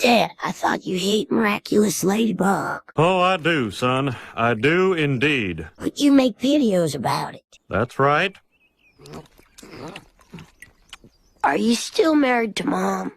Dad, I thought you hate Miraculous Ladybug. Oh, I do, son. I do indeed. But you make videos about it. That's right. Are you still married to Mom?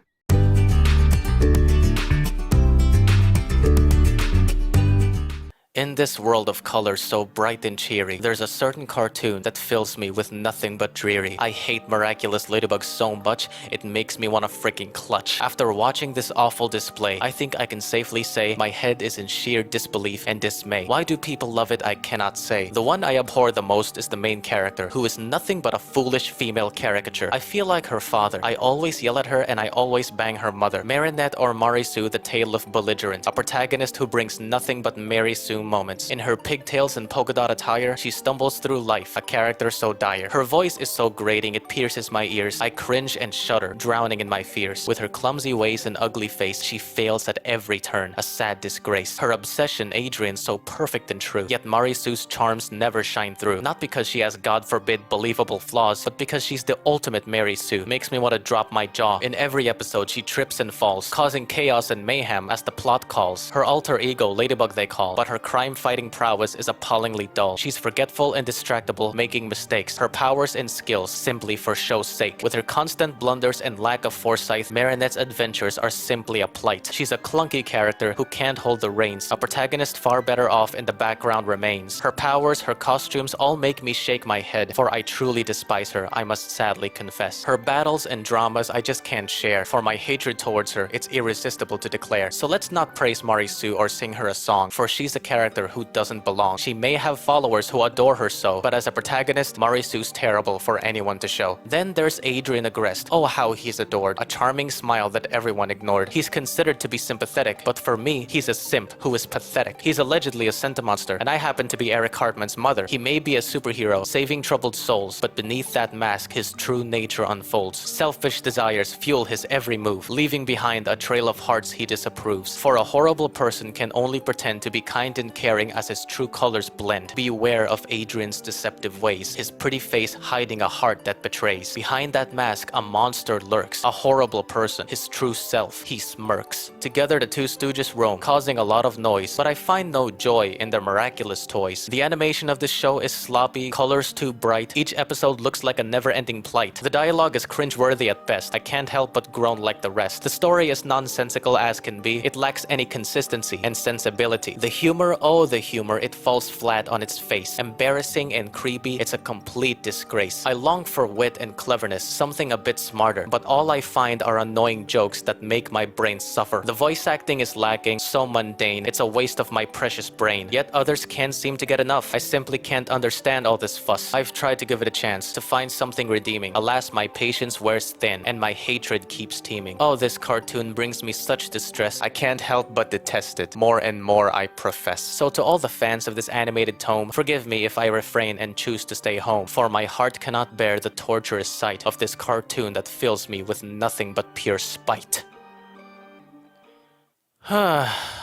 In this world of colors so bright and cheery, there's a certain cartoon that fills me with nothing but dreary. I hate Miraculous Ladybug so much, it makes me want to freaking clutch. After watching this awful display, I think I can safely say my head is in sheer disbelief and dismay. Why do people love it, I cannot say. The one I abhor the most is the main character, who is nothing but a foolish female caricature. I feel like her father. I always yell at her and I always bang her mother. Marinette or Marisu, the tale of belligerent. A protagonist who brings nothing but Mary Sue moments. In her pigtails and polka dot attire, she stumbles through life, a character so dire. Her voice is so grating it pierces my ears. I cringe and shudder, drowning in my fears. With her clumsy ways and ugly face, she fails at every turn, a sad disgrace. Her obsession, Adrien, so perfect and true. Yet Marisu's charms never shine through. Not because she has, God forbid, believable flaws, but because she's the ultimate Mary Sue. Makes me want to drop my jaw. In every episode, she trips and falls, causing chaos and mayhem as the plot calls. Her alter ego, Ladybug they call, but her crime-fighting prowess is appallingly dull. She's forgetful and distractible, making mistakes. Her powers and skills simply for show's sake. With her constant blunders and lack of foresight, Marinette's adventures are simply a plight. She's a clunky character who can't hold the reins. A protagonist far better off in the background remains. Her powers, her costumes all make me shake my head, for I truly despise her, I must sadly confess. Her battles and dramas I just can't share, for my hatred towards her, it's irresistible to declare. So let's not praise Marisu or sing her a song, for she's a character who doesn't belong. She may have followers who adore her so, but as a protagonist, Marisu's terrible for anyone to show. Then there's Adrien Agreste. Oh, how he's adored. A charming smile that everyone ignored. He's considered to be sympathetic, but for me, he's a simp who is pathetic. He's allegedly a sentimonster, and I happen to be Eric Cartman's mother. He may be a superhero, saving troubled souls, but beneath that mask, his true nature unfolds. Selfish desires fuel his every move, leaving behind a trail of hearts he disapproves. For a horrible person can only pretend to be kind and caring as his true colors blend. Beware of Adrien's deceptive ways, his pretty face hiding a heart that betrays. Behind that mask, a monster lurks, a horrible person, his true self. He smirks. Together the two stooges roam, causing a lot of noise, but I find no joy in their miraculous toys. The animation of this show is sloppy, colors too bright, each episode looks like a never-ending plight. The dialogue is cringeworthy at best, I can't help but groan like the rest. The story is nonsensical as can be, it lacks any consistency and sensibility. The humor, oh the humor, it falls flat on its face. Embarrassing and creepy, it's a complete disgrace. I long for wit and cleverness, something a bit smarter, but all I find are annoying jokes that make my brain suffer. The voice acting is lacking, so mundane, it's a waste of my precious brain. Yet others can't seem to get enough. I simply can't understand all this fuss. I've tried to give it a chance, to find something redeeming. Alas, my patience wears thin, and my hatred keeps teeming. Oh, this cartoon brings me such distress, I can't help but detest it. More and more I profess. So to all the fans of this animated tome, forgive me if I refrain and choose to stay home, for my heart cannot bear the torturous sight of this cartoon that fills me with nothing but pure spite.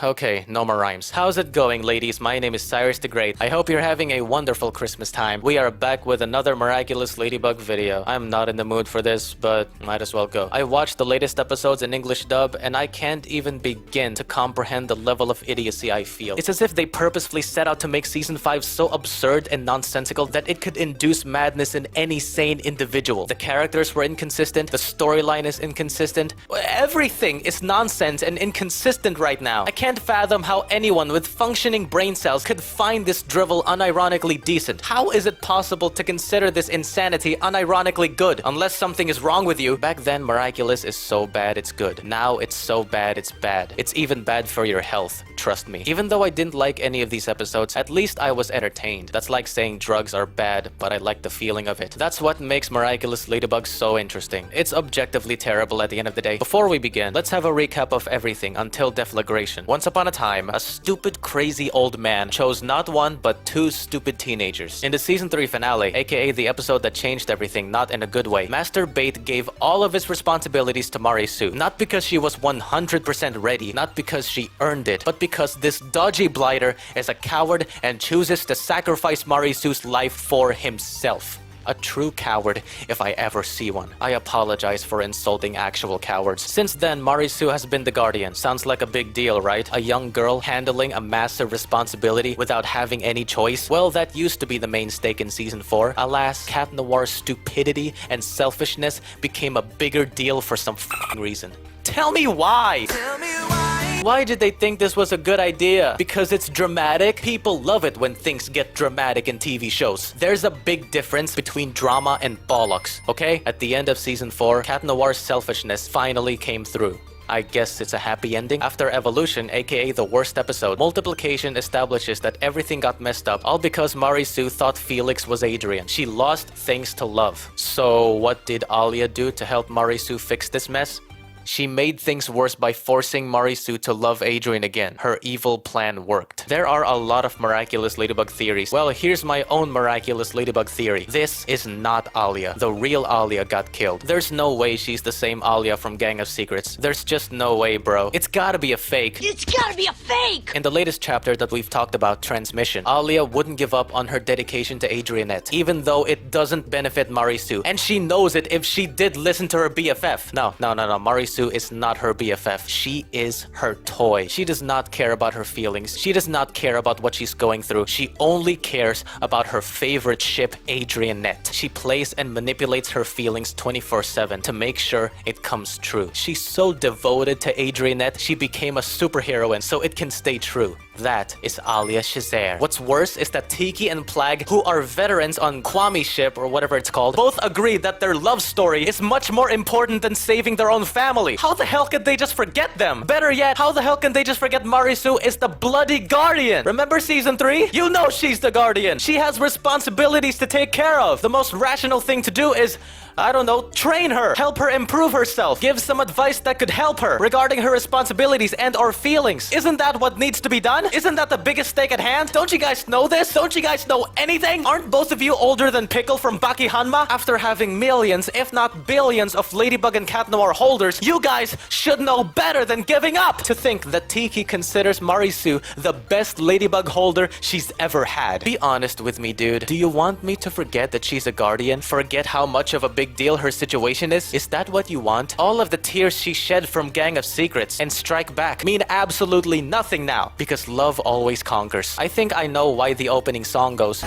Okay, no more rhymes. How's it going, ladies? My name is Cyrus the Great. I hope you're having a wonderful Christmas time. We are back with another Miraculous Ladybug video. I'm not in the mood for this, but might as well go. I watched the latest episodes in English dub, and I can't even begin to comprehend the level of idiocy I feel. It's as if they purposefully set out to make Season 5 so absurd and nonsensical that it could induce madness in any sane individual. The characters were inconsistent, the storyline is inconsistent, everything is nonsense and inconsistent right now. I can't fathom how anyone with functioning brain cells could find this drivel unironically decent. How is it possible to consider this insanity unironically good? Unless something is wrong with you. Back then, Miraculous is so bad it's good. Now it's so bad it's bad. It's even bad for your health, trust me. Even though I didn't like any of these episodes, at least I was entertained. That's like saying drugs are bad, but I like the feeling of it. That's what makes Miraculous Ladybug so interesting. It's objectively terrible at the end of the day. Before we begin, let's have a recap of everything until deflagration. Once upon a time, a stupid, crazy old man chose not one but two stupid teenagers. In the season 3 finale, aka the episode that changed everything, not in a good way, Master Bait gave all of his responsibilities to Marisu. Not because she was 100% ready, not because she earned it, but because this dodgy blighter is a coward and chooses to sacrifice Marisu's life for himself. A true coward if I ever see one. I apologize for insulting actual cowards. Since then, Marisu has been the guardian. Sounds like a big deal, right? A young girl handling a massive responsibility without having any choice? Well, that used to be the main stake in Season 4. Alas, Cat Noir's stupidity and selfishness became a bigger deal for some f***ing reason. Tell me why! Tell me why! Why did they think this was a good idea? Because it's dramatic? People love it when things get dramatic in TV shows. There's a big difference between drama and bollocks, okay? At the end of Season 4, Cat Noir's selfishness finally came through. I guess it's a happy ending. After Evolution, aka the worst episode, Multiplication establishes that everything got messed up, all because Marisu thought Felix was Adrien. She lost things to love. So what did Alia do to help Marisu fix this mess? She made things worse by forcing Marisu to love Adrien again. Her evil plan worked. There are a lot of Miraculous Ladybug theories. Well, here's my own Miraculous Ladybug theory. This is not Alia. The real Alia got killed. There's no way she's the same Alia from Gang of Secrets. There's just no way, bro. It's gotta be a fake. It's gotta be a fake! In the latest chapter that we've talked about, Transmission, Alia wouldn't give up on her dedication to Adrianette, even though it doesn't benefit Marisu. And she knows it if she did listen to her BFF. No. Marisu is not her BFF. She is her toy. She does not care about her feelings. She does not care about what she's going through. She only cares about her favorite ship, Adrianette. She plays and manipulates her feelings 24/7 to make sure it comes true. She's so devoted to Adrianette, she became a superheroine so it can stay true. That is Alia Shazer. What's worse is that Tiki and Plag, who are veterans on Kwami's ship or whatever it's called, both agree that their love story is much more important than saving their own family. How the hell could they just forget them? Better yet, how the hell can they just forget Marisu is the bloody guardian? Remember Season 3? You know she's the guardian. She has responsibilities to take care of. The most rational thing to do is, I don't know, train her, help her improve herself, give some advice that could help her regarding her responsibilities and or feelings. Isn't that what needs to be done? Isn't that the biggest stake at hand? Don't you guys know this? Don't you guys know anything? Aren't both of you older than Pickle from Baki Hanma? After having millions, if not billions, of Ladybug and Cat Noir holders, you guys should know better than giving up. To think that Tiki considers Marisu the best Ladybug holder she's ever had. Be honest with me, dude. Do you want me to forget that she's a guardian? Forget how much of a big deal her situation is? Is that what you want? All of the tears she shed from Gang of Secrets and Strike Back mean absolutely nothing now, because love always conquers. I think I know why the opening song goes.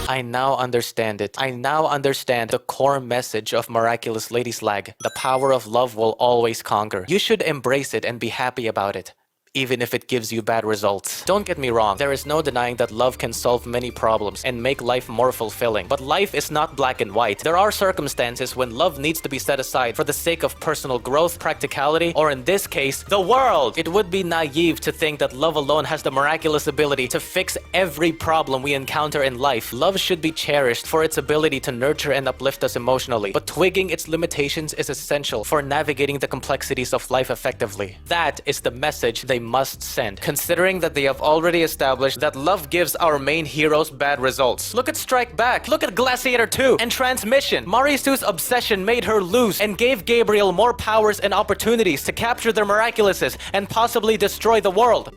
I now understand it. I now understand the core message of Miraculous Lady Slag. The power of love will always conquer. You should embrace it and be happy about it, even if it gives you bad results. Don't get me wrong, there is no denying that love can solve many problems and make life more fulfilling. But life is not black and white. There are circumstances when love needs to be set aside for the sake of personal growth, practicality, or in this case, the world. It would be naive to think that love alone has the miraculous ability to fix every problem we encounter in life. Love should be cherished for its ability to nurture and uplift us emotionally, but twigging its limitations is essential for navigating the complexities of life effectively. That is the message they must send, considering that they have already established that love gives our main heroes bad results. Look at Strike Back, look at Glaciator 2, and Transmission. Marisu's obsession made her lose and gave Gabriel more powers and opportunities to capture their Miraculouses and possibly destroy the world.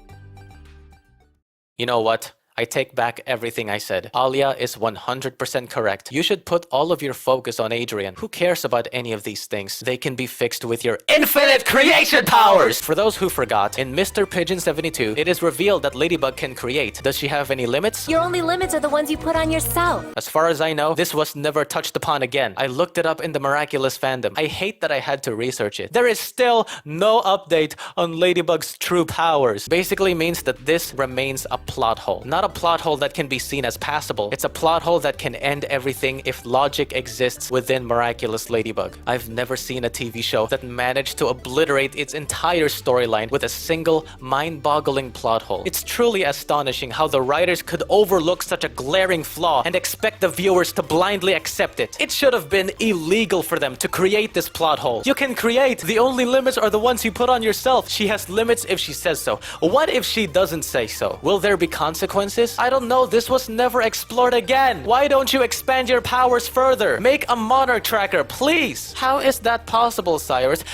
You know what? I take back everything I said. Alia is 100% correct. You should put all of your focus on Adrien. Who cares about any of these things? They can be fixed with your infinite creation powers! For those who forgot, in Mr. Pigeon 72, it is revealed that Ladybug can create. Does she have any limits? Your only limits are the ones you put on yourself. As far as I know, this was never touched upon again. I looked it up in the Miraculous fandom. I hate that I had to research it. There is still no update on Ladybug's true powers. Basically means that this remains a plot hole. Not a plot hole that can be seen as passable. It's a plot hole that can end everything if logic exists within Miraculous Ladybug. I've never seen a TV show that managed to obliterate its entire storyline with a single mind-boggling plot hole. It's truly astonishing how the writers could overlook such a glaring flaw and expect the viewers to blindly accept it. It should have been illegal for them to create this plot hole. You can create. The only limits are the ones you put on yourself. She has limits if she says so. What if she doesn't say so? Will there be consequences? I don't know. This was never explored again. Why don't you expand your powers further? Make a monarch tracker, please. How is that possible, Cyrus?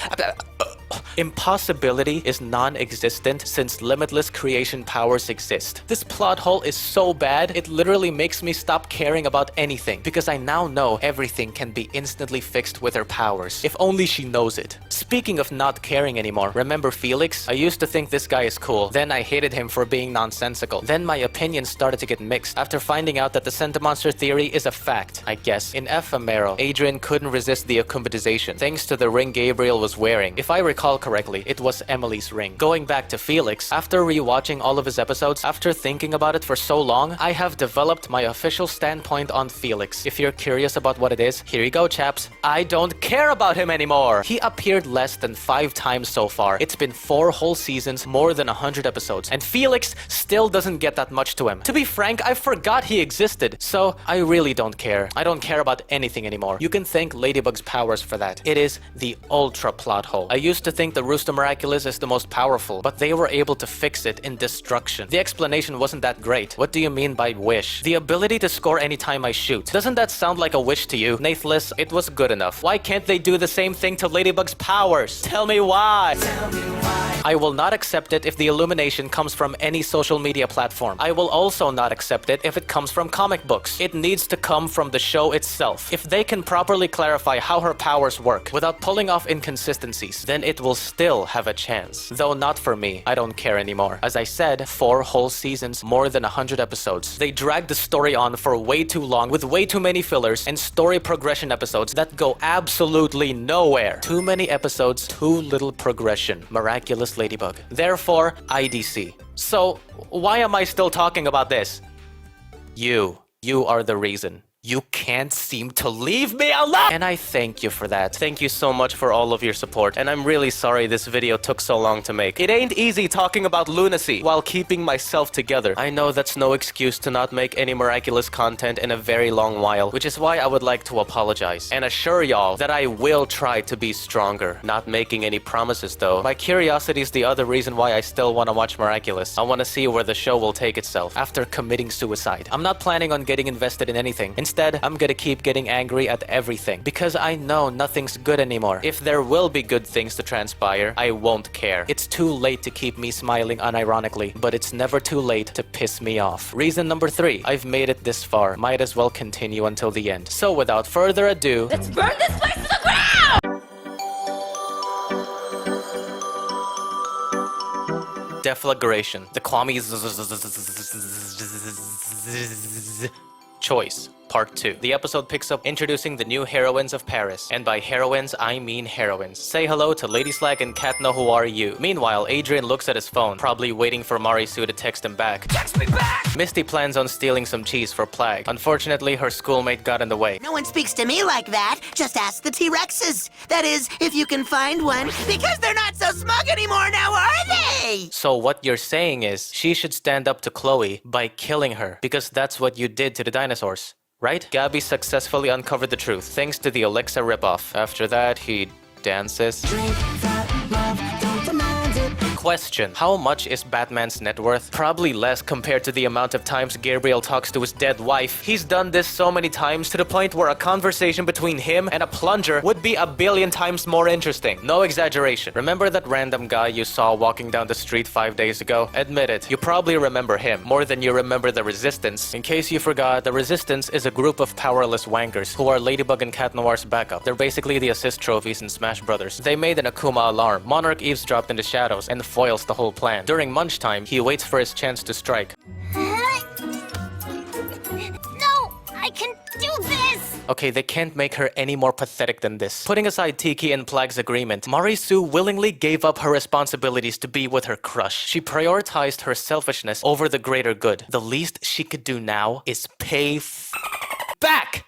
Impossibility is non-existent since limitless creation powers exist. This plot hole is so bad, it literally makes me stop caring about anything because I now know everything can be instantly fixed with her powers, if only she knows it. Speaking of not caring anymore, remember Felix? I used to think this guy is cool, then I hated him for being nonsensical. Then my opinions started to get mixed after finding out that the Centimonster theory is a fact, I guess. In Ephemero, Adrien couldn't resist the accomodization, thanks to the ring Gabriel was wearing. If I recall correctly, it was Emily's ring. Going back to Felix, after rewatching all of his episodes, after thinking about it for so long, I have developed my official standpoint on Felix. If you're curious about what it is, here you go, chaps. I don't care about him anymore! He appeared less than 5 times so far. It's been 4 whole seasons, more than 100 episodes, and Felix still doesn't get that much to him. To be frank, I forgot he existed, so I really don't care. I don't care about anything anymore. You can thank Ladybug's powers for that. It is the ultra plot hole. I used to think the Rooster Miraculous is the most powerful, but they were able to fix it in Destruction. The explanation wasn't that great. What do you mean by wish? The ability to score anytime I shoot. Doesn't that sound like a wish to you? Nathless, it was good enough. Why can't they do the same thing to Ladybug's powers? Tell me why! I will not accept it if the illumination comes from any social media platform. I will also not accept it if it comes from comic books. It needs to come from the show itself. If they can properly clarify how her powers work without pulling off inconsistencies, then it will still have a chance. Though not for me. I don't care anymore. As I said, 4 whole seasons, more than 100 episodes. They dragged the story on for way too long with way too many fillers and story progression episodes that go absolutely nowhere. Too many episodes, too little progression. Miraculous Ladybug. Therefore, IDC. So, why am I still talking about this? You are the reason. You can't seem to leave me alone! And I thank you for that. Thank you so much for all of your support, and I'm really sorry this video took so long to make. It ain't easy talking about lunacy while keeping myself together. I know that's no excuse to not make any miraculous content in a very long while, which is why I would like to apologize and assure y'all that I will try to be stronger. Not making any promises though. My curiosity is the other reason why I still want to watch Miraculous. I want to see where the show will take itself after committing suicide. I'm not planning on getting invested in anything. Instead, I'm gonna keep getting angry at everything because I know nothing's good anymore. If there will be good things to transpire, I won't care. It's too late to keep me smiling unironically, but it's never too late to piss me off. Reason number 3, I've made it this far. Might as well continue until the end. So without further ado, Let's burn this place to the ground! Deflagration. The Kwame choice. Part 2. The episode picks up introducing the new heroines of Paris. And by heroines, I mean heroines. Say hello to Lady Slag and Katna, who are you? Meanwhile, Adrien looks at his phone, probably waiting for Marisu to text him back. Text me back! Misty plans on stealing some cheese for Plague. Unfortunately, her schoolmate got in the way. No one speaks to me like that. Just ask the T-Rexes. That is, if you can find one. Because they're not so smug anymore now, are they? So what you're saying is, she should stand up to Chloe by killing her, because that's what you did to the dinosaurs. Right? Gabby successfully uncovered the truth, thanks to the Alexa ripoff. After that, he dances. Question. How much is Batman's net worth? Probably less compared to the amount of times Gabriel talks to his dead wife. He's done this so many times to the point where a conversation between him and a plunger would be 1 billion times more interesting. No exaggeration. Remember that random guy you saw walking down the street 5 days ago? Admit it, you probably remember him more than you remember the Resistance. In case you forgot, the Resistance is a group of powerless wankers who are Ladybug and Cat Noir's backup. They're basically the assist trophies in Smash Brothers. They made an Akuma alarm. Monarch eavesdropped in the shadows and foils the whole plan. During munch time, he waits for his chance to strike. No! I can do this! Okay, they can't make her any more pathetic than this. Putting aside Tiki and Plague's agreement, Marisu willingly gave up her responsibilities to be with her crush. She prioritized her selfishness over the greater good. The least she could do now is pay back!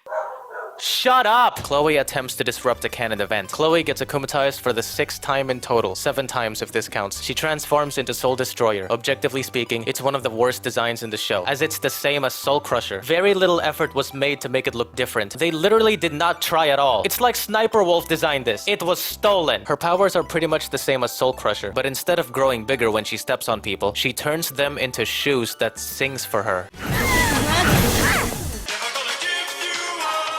Shut up! Chloe attempts to disrupt a canon event. Chloe gets akumatized for the 6th time in total, 7 times if this counts. She transforms into Soul Destroyer. Objectively speaking, it's one of the worst designs in the show, as it's the same as Soul Crusher. Very little effort was made to make it look different. They literally did not try at all. It's like Sniper Wolf designed this. It was stolen. Her powers are pretty much the same as Soul Crusher, but instead of growing bigger when she steps on people, she turns them into shoes that sings for her.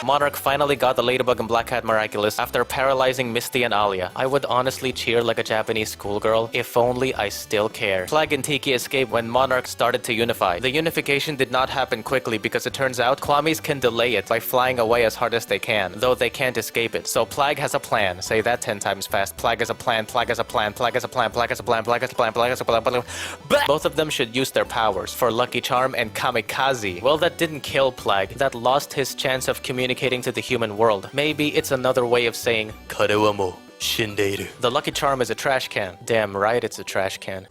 Monarch finally got the Ladybug and Black Cat Miraculous after paralyzing Misty and Alia. I would honestly cheer like a Japanese schoolgirl if only I still care. Flag and Tiki escaped when Monarch started to unify. The unification did not happen quickly because it turns out Kwamis can delay it by flying away as hard as they can, though they can't escape it. So Plague has a plan. Say that 10 times fast. Plague has a plan, Plague has a plan, Plague has a plan, Plague has a plan, Plague has a plan, Plague has a plan, Plague has a plan. Both of them should use their powers for Lucky Charm and Kamikaze. Well, that didn't kill Plague. That lost his chance of communicating to the human world. Maybe it's another way of saying Karewa mo shinderu. The Lucky Charm is a trash can. Damn right it's a trash can.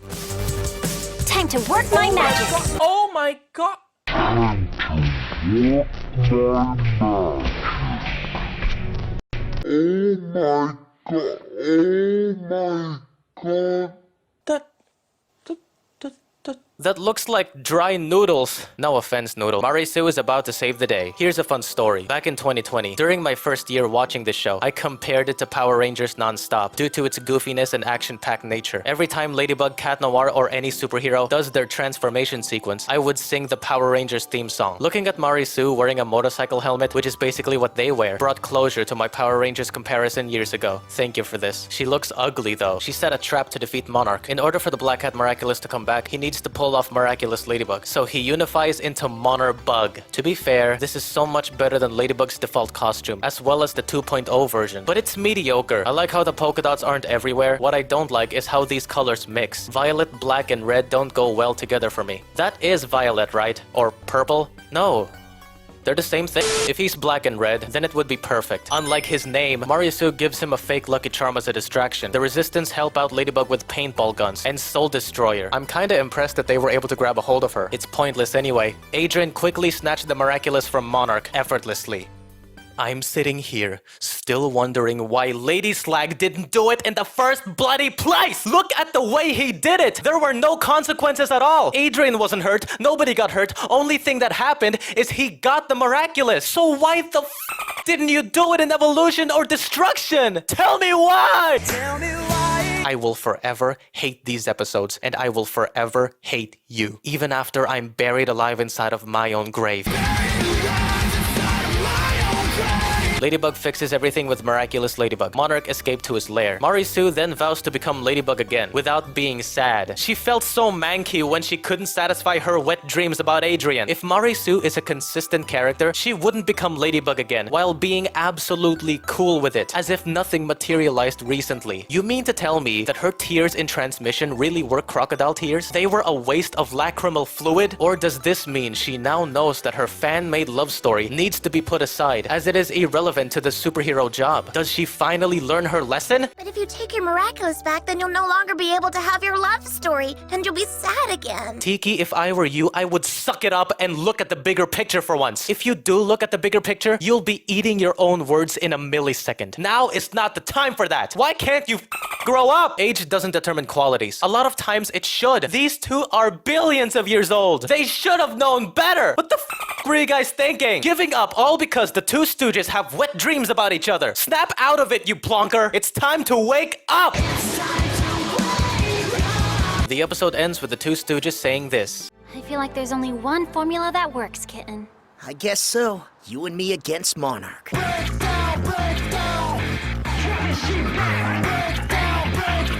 Time to work my magic. Oh my god! Oh my god. That looks like dry noodles. No offense, Noodle. Marisu is about to save the day. Here's a fun story. Back in 2020, during my first year watching this show, I compared it to Power Rangers non-stop due to its goofiness and action-packed nature. Every time Ladybug, Cat Noir, or any superhero does their transformation sequence, I would sing the Power Rangers theme song. Looking at Marisu wearing a motorcycle helmet, which is basically what they wear, brought closure to my Power Rangers comparison years ago. Thank you for this. She looks ugly though. She set a trap to defeat Monarch. In order for the Black Cat Miraculous to come back, he needs to pull off Miraculous Ladybug, so he unifies into Monarbug. To be fair, this is so much better than Ladybug's default costume, as well as the 2.0 version, but it's mediocre. I like how the polka dots aren't everywhere. What I don't like is how these colors mix. Violet, black, and red don't go well together for me. That is violet, right? Or purple? No. They're the same thing. If he's black and red, then it would be perfect. Unlike his name, Marisu gives him a fake Lucky Charm as a distraction. The Resistance help out Ladybug with paintball guns and Soul Destroyer. I'm kinda impressed that they were able to grab a hold of her. It's pointless anyway. Adrien quickly snatched the Miraculous from Monarch effortlessly. I'm sitting here, still wondering why Lady Slag didn't do it in the first bloody place! Look at the way he did it! There were no consequences at all! Adrien wasn't hurt, nobody got hurt, only thing that happened is he got the Miraculous! So why the f didn't you do it in Evolution or Destruction? Tell me why! Tell me why! I will forever hate these episodes, and I will forever hate you. Even after I'm buried alive inside of my own grave. Ladybug fixes everything with Miraculous Ladybug. Monarch escaped to his lair. Marisu then vows to become Ladybug again, without being sad. She felt so manky when she couldn't satisfy her wet dreams about Adrien. If Marisu is a consistent character, she wouldn't become Ladybug again, while being absolutely cool with it, as if nothing materialized recently. You mean to tell me that her tears in transmission really were crocodile tears? They were a waste of lacrimal fluid? Or does this mean she now knows that her fan-made love story needs to be put aside, as it is irrelevant to the superhero job? Does she finally learn her lesson? But if you take your Miraculous back, then you'll no longer be able to have your love story, and you'll be sad again. Tiki, if I were you, I would suck it up and look at the bigger picture for once. If you do look at the bigger picture, you'll be eating your own words in a millisecond. Now is not the time for that. Why can't you grow up? Age doesn't determine qualities. A lot of times it should. These two are billions of years old. They should have known better. What the were you guys thinking? Giving up all because the two Stooges have wet dreams about each other. Snap out of it, you plonker. It's time to wake up. The episode ends with the two Stooges saying this. I feel like there's only one formula that works, kitten. I guess so. You and me against Monarch. Break down, break down. Break down, break down. Break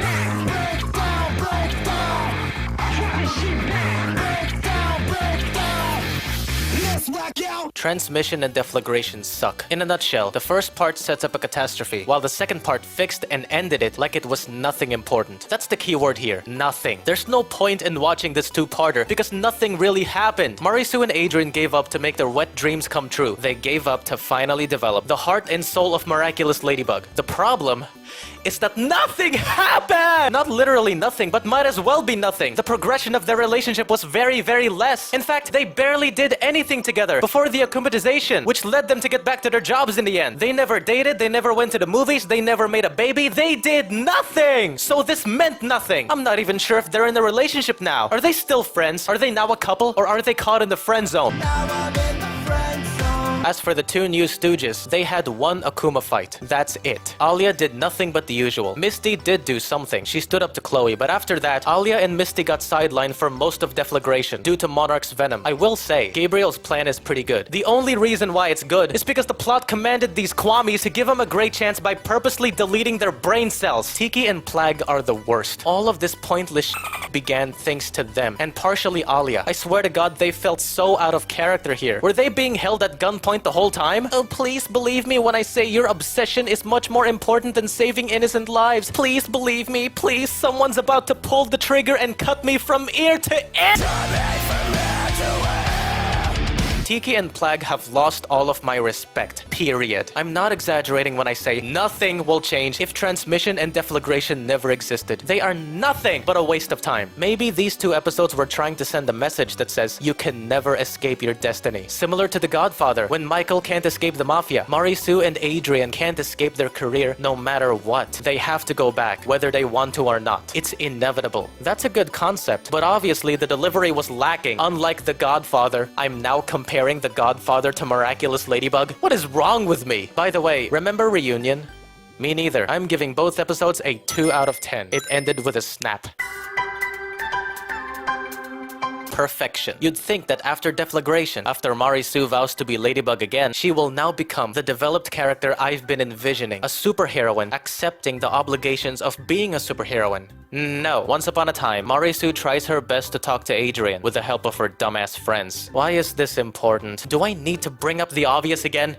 down, break down. Break down, break down. Let's rock out. Transmission and deflagration suck. In a nutshell, the first part sets up a catastrophe, while the second part fixed and ended it like it was nothing important. That's the key word here, nothing. There's no point in watching this two-parter because nothing really happened. Marisu and Adrien gave up to make their wet dreams come true. They gave up to finally develop the heart and soul of Miraculous Ladybug. The problem is that nothing happened! Not literally nothing, but might as well be nothing. The progression of their relationship was very, very less. In fact, they barely did anything together before the akumatization, which led them to get back to their jobs in the end. They never dated, they never went to the movies, they never made a baby, they did nothing! So this meant nothing. I'm not even sure if they're in a relationship now. Are they still friends? Are they now a couple? Or are they caught in the friend zone? As for the two new stooges, they had one Akuma fight. That's it. Alia did nothing but the usual. Misty did do something. She stood up to Chloe, but after that, Alia and Misty got sidelined for most of deflagration due to Monarch's venom. I will say, Gabriel's plan is pretty good. The only reason why it's good is because the plot commanded these Kwamis to give him a great chance by purposely deleting their brain cells. Tiki and Plague are the worst. All of this pointless began thanks to them, and partially Alia. I swear to God, they felt so out of character here. Were they being held at gunpoint the whole time? Oh, please believe me when I say your obsession is much more important than saving innocent lives. Please believe me, please. Someone's about to pull the trigger and cut me from ear to ear. Tiki and Plague have lost all of my respect, period. I'm not exaggerating when I say nothing will change if transmission and deflagration never existed. They are nothing but a waste of time. Maybe these two episodes were trying to send a message that says you can never escape your destiny. Similar to The Godfather, when Michael can't escape the Mafia, Marie-Sue and Adrien can't escape their career no matter what. They have to go back, whether they want to or not. It's inevitable. That's a good concept, but obviously the delivery was lacking. Unlike The Godfather, I'm now comparing The Godfather to Miraculous Ladybug? What is wrong with me? By the way, remember Reunion? Me neither. I'm giving both episodes a 2 out of 10. It ended with a snap. Perfection. You'd think that after deflagration, after Marie-Sue vows to be Ladybug again, she will now become the developed character I've been envisioning. A superheroine accepting the obligations of being a superheroine. No. Once upon a time, Marie-Sue tries her best to talk to Adrien with the help of her dumbass friends. Why is this important? Do I need to bring up the obvious again?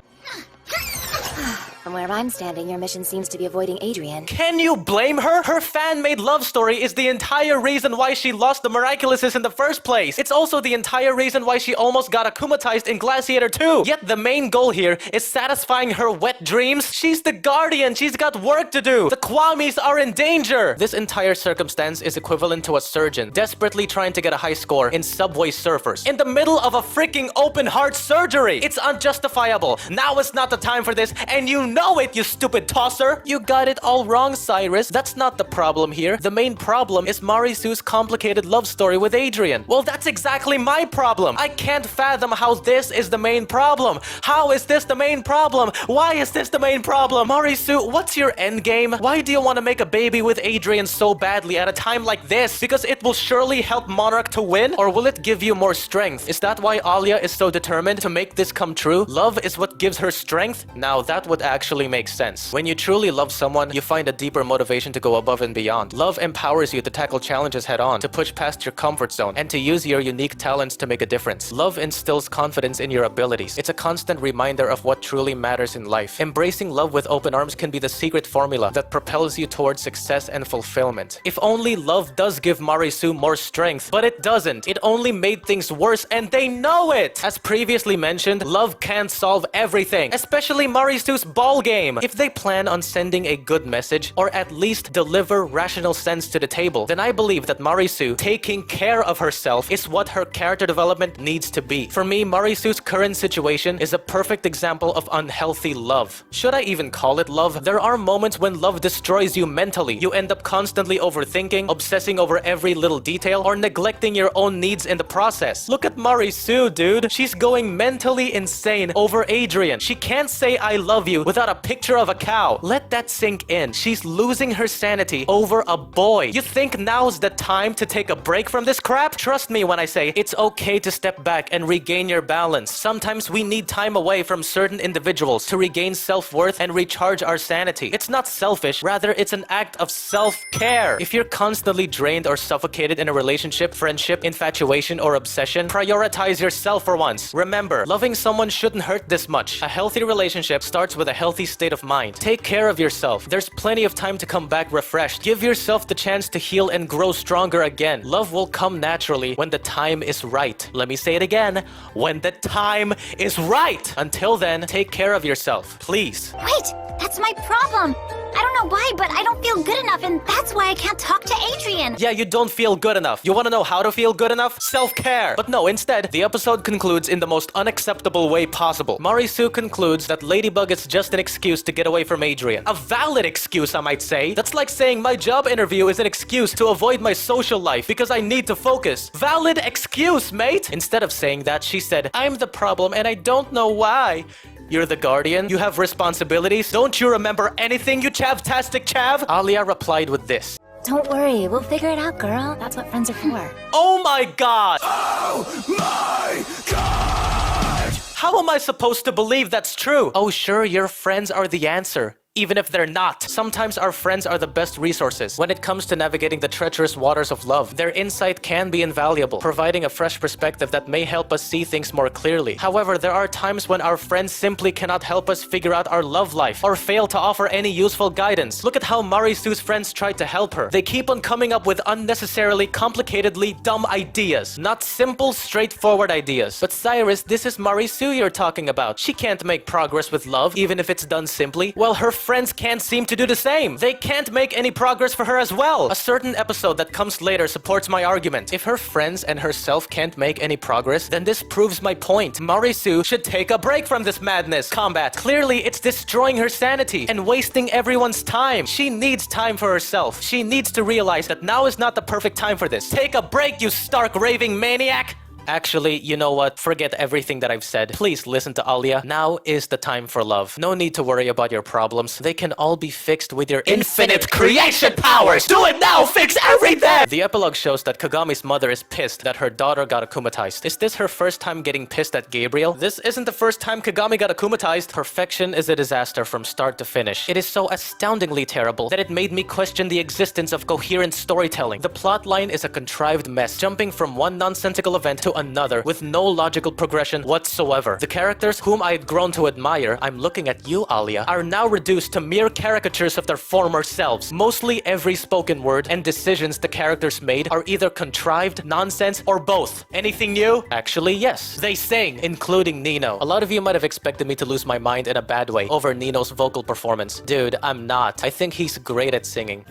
From where I'm standing, your mission seems to be avoiding Adrien. Can you blame her? Her fan-made love story is the entire reason why she lost the Miraculouses in the first place. It's also the entire reason why she almost got akumatized in Glaciator 2. Yet the main goal here is satisfying her wet dreams. She's the Guardian. She's got work to do. The Kwamis are in danger. This entire circumstance is equivalent to a surgeon desperately trying to get a high score in Subway Surfers in the middle of a freaking open heart surgery. It's unjustifiable. Now is not the time for this, and you know it, you stupid tosser! You got it all wrong, Cyrus. That's not the problem here. The main problem is Marie-Sue's complicated love story with Adrien. Well, that's exactly my problem. I can't fathom how this is the main problem. How is this the main problem? Why is this the main problem? Marie-Sue, what's your end game? Why do you want to make a baby with Adrien so badly at a time like this? Because it will surely help Monarch to win? Or will it give you more strength? Is that why Alia is so determined to make this come true? Love is what gives her strength? Now that would actually makes sense. When you truly love someone, you find a deeper motivation to go above and beyond. Love empowers you to tackle challenges head on, to push past your comfort zone, and to use your unique talents to make a difference. Love instills confidence in your abilities. It's a constant reminder of what truly matters in life. Embracing love with open arms can be the secret formula that propels you towards success and fulfillment. If only love does give Marie-Sue more strength, but it doesn't. It only made things worse, and they know it! As previously mentioned, love can't solve everything, especially Marie-Sue's ball game. If they plan on sending a good message, or at least deliver rational sense to the table, then I believe that Marie-Sue taking care of herself is what her character development needs to be. For me, Marie-Sue's current situation is a perfect example of unhealthy love. Should I even call it love? There are moments when love destroys you mentally. You end up constantly overthinking, obsessing over every little detail, or neglecting your own needs in the process. Look at Marie-Sue, dude. She's going mentally insane over Adrien. She can't say I love you without a picture of a cow. Let that sink in. She's losing her sanity over a boy. You think now's the time to take a break from this crap? Trust me when I say it's okay to step back and regain your balance. Sometimes we need time away from certain individuals to regain self-worth and recharge our sanity. It's not selfish, rather it's an act of self-care. If you're constantly drained or suffocated in a relationship, friendship, infatuation, or obsession, prioritize yourself for once. Remember, loving someone shouldn't hurt this much. A healthy relationship starts with a healthy state of mind. Take care of yourself. There's plenty of time to come back refreshed. Give yourself the chance to heal and grow stronger again. Love will come naturally when the time is right. Let me say it again. When the time is right. Until then, take care of yourself. Please. Wait, that's my problem. I don't know why, but I don't feel feel good enough, and that's why I can't talk to Adrien. Yeah, you don't feel good enough. You wanna know how to feel good enough? Self-care. But no, instead, the episode concludes in the most unacceptable way possible. Marisu concludes that Ladybug is just an excuse to get away from Adrien. A valid excuse, I might say. That's like saying my job interview is an excuse to avoid my social life because I need to focus. Valid excuse, mate! Instead of saying that, she said, I'm the problem and I don't know why. You're the guardian? You have responsibilities? Don't you remember anything, you chavtastic chav? Alia replied with this. Don't worry, we'll figure it out, girl. That's what friends are for. Oh my god! Oh my god! How am I supposed to believe that's true? Oh sure, your friends are the answer. Even if they're not. Sometimes our friends are the best resources. When it comes to navigating the treacherous waters of love, their insight can be invaluable, providing a fresh perspective that may help us see things more clearly. However, there are times when our friends simply cannot help us figure out our love life, or fail to offer any useful guidance. Look at how Marisu's friends tried to help her. They keep on coming up with unnecessarily complicatedly dumb ideas, not simple, straightforward ideas. But Cyrus, this is Marisu you're talking about. She can't make progress with love, even if it's done simply. Well, her friends can't seem to do the same. They can't make any progress for her as well. A certain episode that comes later supports my argument. If her friends and herself can't make any progress, then this proves my point. Marisu should take a break from this madness. Combat. Clearly, it's destroying her sanity and wasting everyone's time. She needs time for herself. She needs to realize that now is not the perfect time for this. Take a break, you stark raving maniac! Actually, you know what? Forget everything that I've said. Please listen to Alia. Now is the time for love. No need to worry about your problems. They can all be fixed with your infinite creation powers! Do it now! Fix everything! The epilogue shows that Kagami's mother is pissed that her daughter got akumatized. Is this her first time getting pissed at Gabriel? This isn't the first time Kagami got akumatized. Perfection is a disaster from start to finish. It is so astoundingly terrible that it made me question the existence of coherent storytelling. The plotline is a contrived mess, jumping from one nonsensical event to another with no logical progression whatsoever. The characters whom I had grown to admire, I'm looking at you, Alia, are now reduced to mere caricatures of their former selves. Mostly every spoken word and decisions the characters made are either contrived, nonsense, or both. Anything new? Actually, yes. They sing, including Nino. A lot of you might have expected me to lose my mind in a bad way over Nino's vocal performance. Dude, I'm not. I think he's great at singing.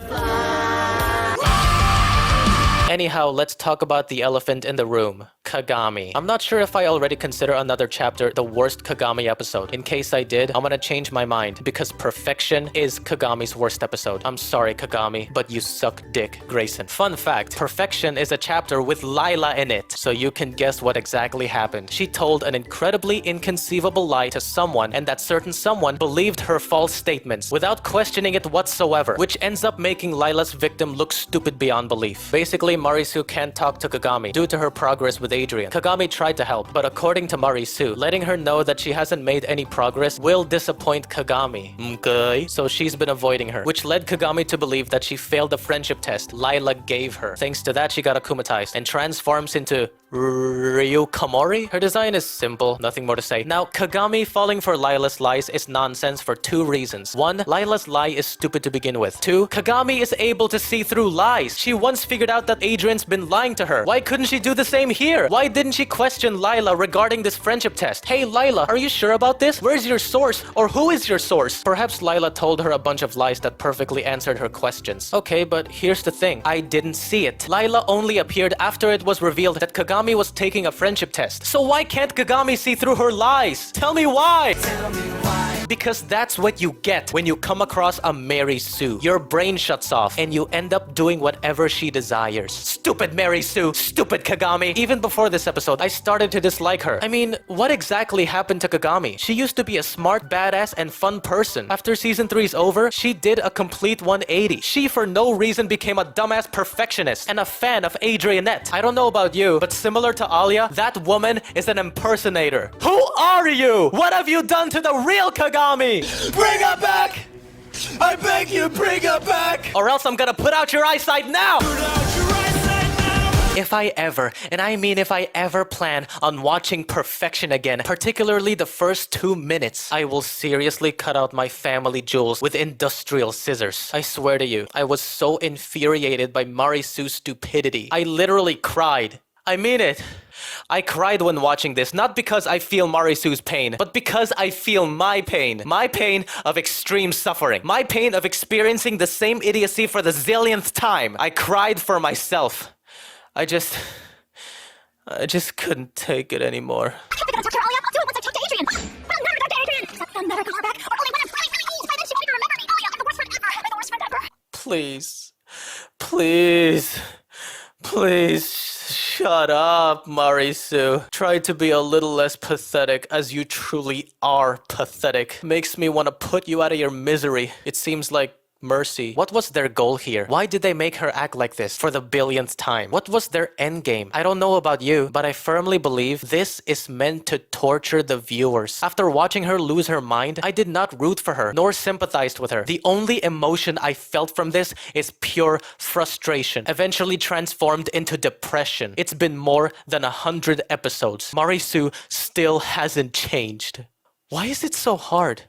Anyhow, let's talk about the elephant in the room. Kagami. I'm not sure if I already consider another chapter the worst Kagami episode. In case I did, I'm gonna change my mind because Perfection is Kagami's worst episode. I'm sorry, Kagami, but you suck dick, Grayson. Fun fact, Perfection is a chapter with Lila in it, so you can guess what exactly happened. She told an incredibly inconceivable lie to someone, and that certain someone believed her false statements without questioning it whatsoever, which ends up making Lila's victim look stupid beyond belief. Basically, Marisu can't talk to Kagami due to her progress with Adrien. Kagami tried to help, but according to Marisu, letting her know that she hasn't made any progress will disappoint Kagami. Okay? So she's been avoiding her, which led Kagami to believe that she failed the friendship test Lila gave her. Thanks to that, she got akumatized and transforms into Ryukamori? Her design is simple, nothing more to say. Now, Kagami falling for Lila's lies is nonsense for two reasons. One, Lila's lie is stupid to begin with. Two, Kagami is able to see through lies. She once figured out that Adrien's been lying to her. Why couldn't she do the same here? Why didn't she question Lila regarding this friendship test? Hey Lila, are you sure about this? Where's your source? Or who is your source? Perhaps Lila told her a bunch of lies that perfectly answered her questions. Okay, but here's the thing. I didn't see it. Lila only appeared after it was revealed that Kagami was taking a friendship test. So why can't Kagami see through her lies? Tell me why! Tell me why. Because that's what you get when you come across a Mary Sue. Your brain shuts off and you end up doing whatever she desires. Stupid Mary Sue! Stupid Kagami! Even before this episode, I started to dislike her. I mean, what exactly happened to Kagami? She used to be a smart, badass, and fun person. After season 3's over, she did a complete 180. She for no reason became a dumbass perfectionist and a fan of Adrienette. I don't know about you, but similar to Alia, that woman is an impersonator. Who are you? What have you done to the real Kagami? Bring her back! I beg you, bring her back! Or else I'm gonna put out your eyesight now! Put out your eyesight now! If I ever, and I mean if I ever plan on watching Perfection again, particularly the first 2 minutes, I will seriously cut out my family jewels with industrial scissors. I swear to you, I was so infuriated by Marisu's stupidity. I literally cried. I mean it. I cried when watching this, not because I feel Marisu's pain, but because I feel my pain. My pain of extreme suffering. My pain of experiencing the same idiocy for the zillionth time. I cried for myself. I just couldn't take it anymore. Please. Please. Please. Shut up, Marisu. Try to be a little less pathetic, as you truly are pathetic. Makes me want to put you out of your misery. It seems like mercy. What was their goal here? Why did they make her act like this for the billionth time? What was their endgame? I don't know about you, but I firmly believe this is meant to torture the viewers. After watching her lose her mind, I did not root for her, nor sympathized with her. The only emotion I felt from this is pure frustration, eventually transformed into depression. It's been more than 100 episodes. Marisu still hasn't changed. Why is it so hard?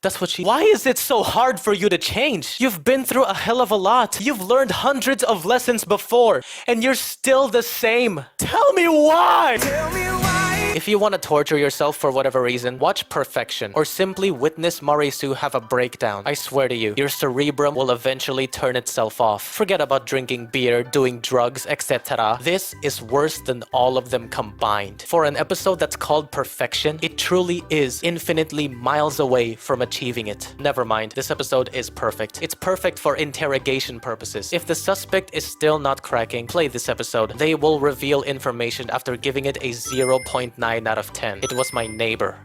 That's what she... Why is it so hard for you to change? You've been through a hell of a lot. You've learned hundreds of lessons before, and you're still the same. Tell me why! Tell me why! If you want to torture yourself for whatever reason, watch Perfection, or simply witness Marisu have a breakdown. I swear to you, your cerebrum will eventually turn itself off. Forget about drinking beer, doing drugs, etc. This is worse than all of them combined. For an episode that's called Perfection, it truly is infinitely miles away from achieving it. Never mind, this episode is perfect. It's perfect for interrogation purposes. If the suspect is still not cracking, play this episode. They will reveal information after giving it a 0.9 out of 10. It was my neighbor.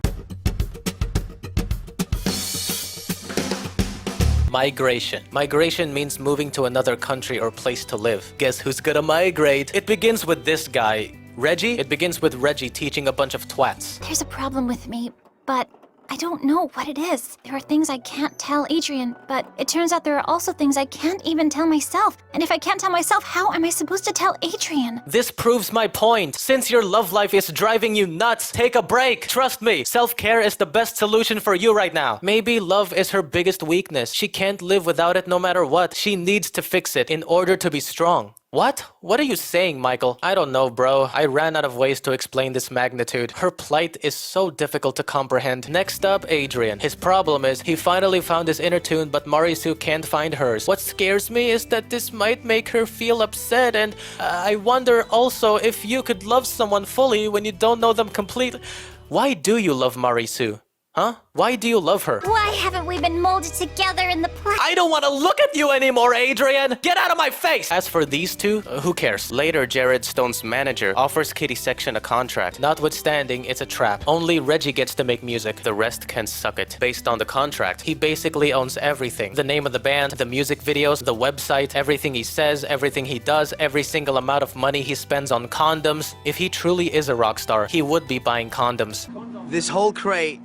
Migration. Migration means moving to another country or place to live. Guess who's gonna migrate? It begins with this guy, Reggie. It begins with Reggie teaching a bunch of twats. There's a problem with me, but I don't know what it is. There are things I can't tell Adrien, but it turns out there are also things I can't even tell myself. And if I can't tell myself, how am I supposed to tell Adrien? This proves my point. Since your love life is driving you nuts, take a break. Trust me, self-care is the best solution for you right now. Maybe love is her biggest weakness. She can't live without it no matter what. She needs to fix it in order to be strong. What? What are you saying, Michael? I don't know, bro. I ran out of ways to explain this magnitude. Her plight is so difficult to comprehend. Next up, Adrien. His problem is he finally found his inner tune, but Marisu can't find hers. What scares me is that this might make her feel upset, and I wonder also if you could love someone fully when you don't know them completely. Why do you love Marisu? Huh? Why do you love her? Why haven't we been molded together in the I don't want to look at you anymore, Adrien! Get out of my face! As for these two, who cares? Later, Jared Stone's manager offers Kitty Section a contract. Notwithstanding, it's a trap. Only Reggie gets to make music. The rest can suck it. Based on the contract, he basically owns everything. The name of the band, the music videos, the website, everything he says, everything he does, every single amount of money he spends on condoms. If he truly is a rock star, he would be buying condoms. This whole crate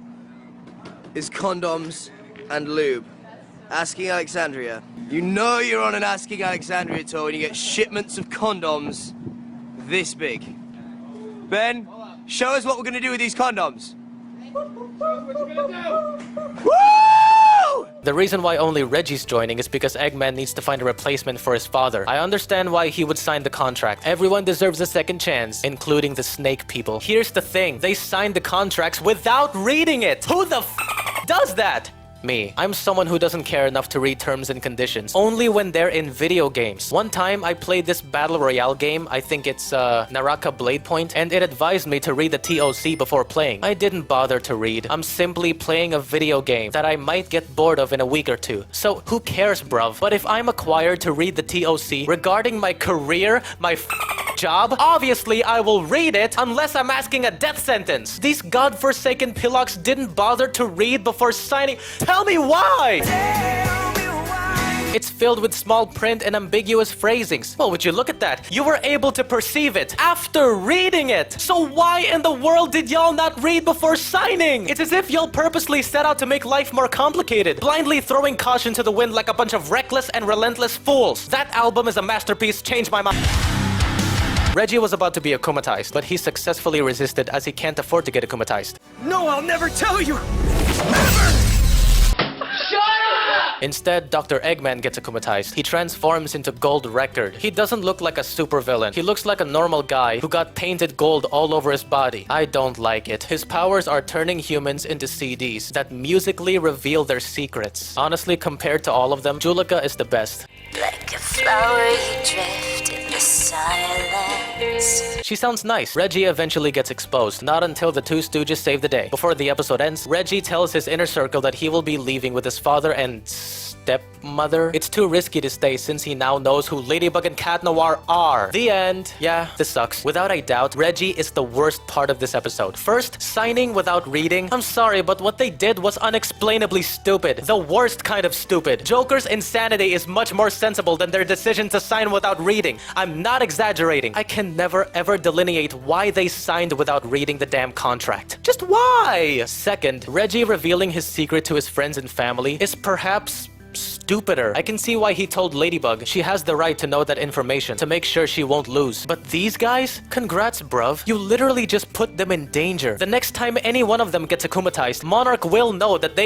is condoms and lube. Asking Alexandria. You know you're on an Asking Alexandria tour when you get shipments of condoms this big. Ben, show us what we're gonna do with these condoms. Woo! The reason why only Reggie's joining is because Eggman needs to find a replacement for his father. I understand why he would sign the contract. Everyone deserves a second chance, including the snake people. Here's the thing, they signed the contracts without reading it! Who the f does that? Me. I'm someone who doesn't care enough to read terms and conditions, only when they're in video games. One time, I played this Battle Royale game, I think it's Naraka Blade Point, and it advised me to read the TOC before playing. I didn't bother to read. I'm simply playing a video game that I might get bored of in a week or two. So who cares, bruv? But if I'm required to read the TOC regarding my career, my job, obviously I will read it unless I'm asking a death sentence. These godforsaken pillocks didn't bother to read before signing. Tell me why! It's filled with small print and ambiguous phrasings. Well, would you look at that? You were able to perceive it after reading it. So why in the world did y'all not read before signing? It's as if y'all purposely set out to make life more complicated, blindly throwing caution to the wind like a bunch of reckless and relentless fools. That album is a masterpiece, changed my mind. Reggie was about to be akumatized, but he successfully resisted as he can't afford to get akumatized. No, I'll never tell you! Never! Shut up! Instead, Dr. Eggman gets akumatized. He transforms into Gold Record. He doesn't look like a supervillain. He looks like a normal guy who got painted gold all over his body. I don't like it. His powers are turning humans into CDs that musically reveal their secrets. Honestly, compared to all of them, Julika is the best. Like a flower you drift in the silence. She sounds nice. Reggie eventually gets exposed, not until the two stooges save the day. Before the episode ends, Reggie tells his inner circle that he will be leaving with his father and stepmother. It's too risky to stay since he now knows who Ladybug and Cat Noir are. The end. Yeah, this sucks. Without a doubt, Reggie is the worst part of this episode. First, signing without reading. I'm sorry, but what they did was unexplainably stupid. The worst kind of stupid. Joker's insanity is much more sensible than their decision to sign without reading. I'm not exaggerating. I can never ever delineate why they signed without reading the damn contract. Just why? Second, Reggie revealing his secret to his friends and family is perhaps stupider. I can see why he told Ladybug she has the right to know that information to make sure she won't lose. But these guys? Congrats, bruv. You literally just put them in danger. The next time any one of them gets akumatized, Monarch will know that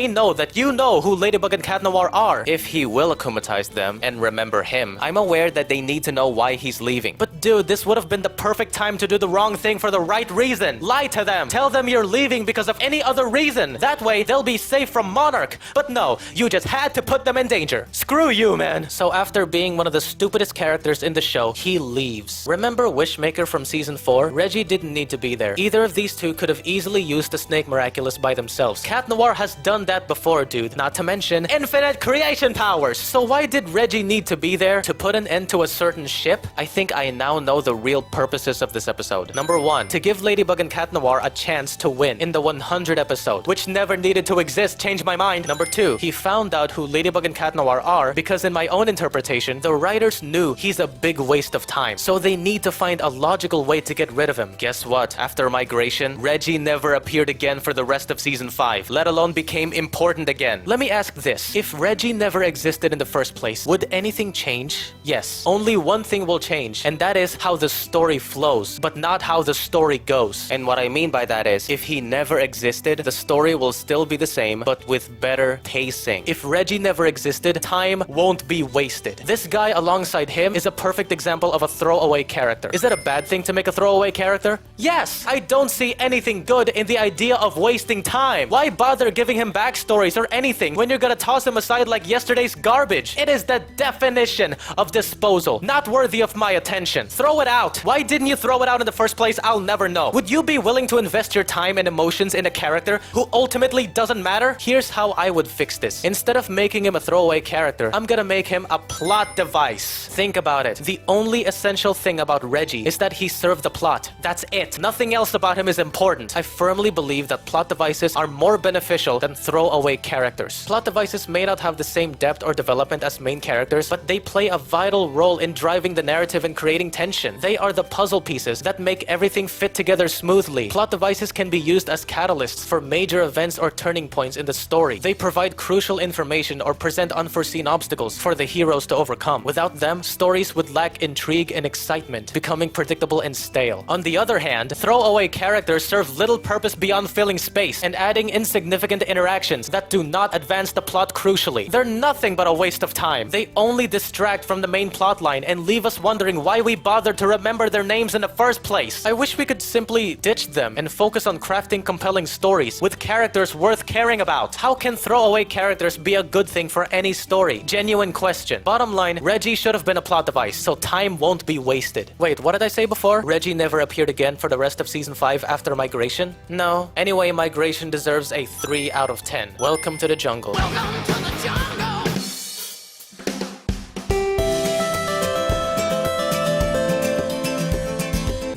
you know who Ladybug and Cat Noir are. If he will akumatize them and remember him, I'm aware that they need to know why he's leaving. But dude, this would have been the perfect time to do the wrong thing for the right reason. Lie to them. Tell them you're leaving because of any other reason. That way, they'll be safe from Monarch. But no, you just had to put them in danger. Screw you, man. So after being one of the stupidest characters in the show, he leaves. Remember Wishmaker from season 4? Reggie didn't need to be there. Either of these two could have easily used the Snake Miraculous by themselves. Cat Noir has done that before, dude. Not to mention infinite creation powers. So why did Reggie need to be there? To put an end to a certain ship? I think I now know the real purposes of this episode. Number 1, to give Ladybug and Cat Noir a chance to win in the 100th episode, which never needed to exist. Change my mind. Number 2, he found out who Ladybug and Cat Noir are because in my own interpretation, the writers knew he's a big waste of time. So they need to find a logical way to get rid of him. Guess what? After migration, Reggie never appeared again for the rest of season 5, let alone became important again. Let me ask this. If Reggie never existed in the first place, would anything change? Yes. Only one thing will change, and that is how the story flows, but not how the story goes. And what I mean by that is, if he never existed, the story will still be the same, but with better pacing. If Reggie never existed, time won't be wasted. This guy alongside him is a perfect example of a throwaway character. Is that a bad thing to make a throwaway character? Yes! I don't see anything good in the idea of wasting time. Why bother giving him backstories or anything when you're gonna toss him aside like yesterday's garbage? It is the definition of disposal. Not worthy of my attention. Throw it out. Why didn't you throw it out in the first place? I'll never know. Would you be willing to invest your time and emotions in a character who ultimately doesn't matter? Here's how I would fix this. Instead of making him a throwaway character, I'm gonna make him a plot device. Think about it. The only essential thing about Reggie is that he served the plot. That's it. Nothing else about him is important. I firmly believe that plot devices are more beneficial than throwaway characters. Plot devices may not have the same depth or development as main characters, but they play a vital role in driving the narrative and creating tension. They are the puzzle pieces that make everything fit together smoothly. Plot devices can be used as catalysts for major events or turning points in the story. They provide crucial information or present unforeseen obstacles for the heroes to overcome. Without them, stories would lack intrigue and excitement, becoming predictable and stale. On the other hand, throwaway characters serve little purpose beyond filling space and adding insignificant interactions that do not advance the plot crucially. They're nothing but a waste of time. They only distract from the main plotline and leave us wondering why we bothered to remember their names in the first place. I wish we could simply ditch them and focus on crafting compelling stories with characters worth caring about. How can throwaway characters be a good thing for any story? Genuine question. Bottom line, Reggie should have been a plot device, so time won't be wasted. Wait, what did I say before? Reggie never appeared again for the rest of season 5 after migration? No. Anyway, migration deserves a 3 out of 10. Welcome to the jungle. Welcome to the jungle.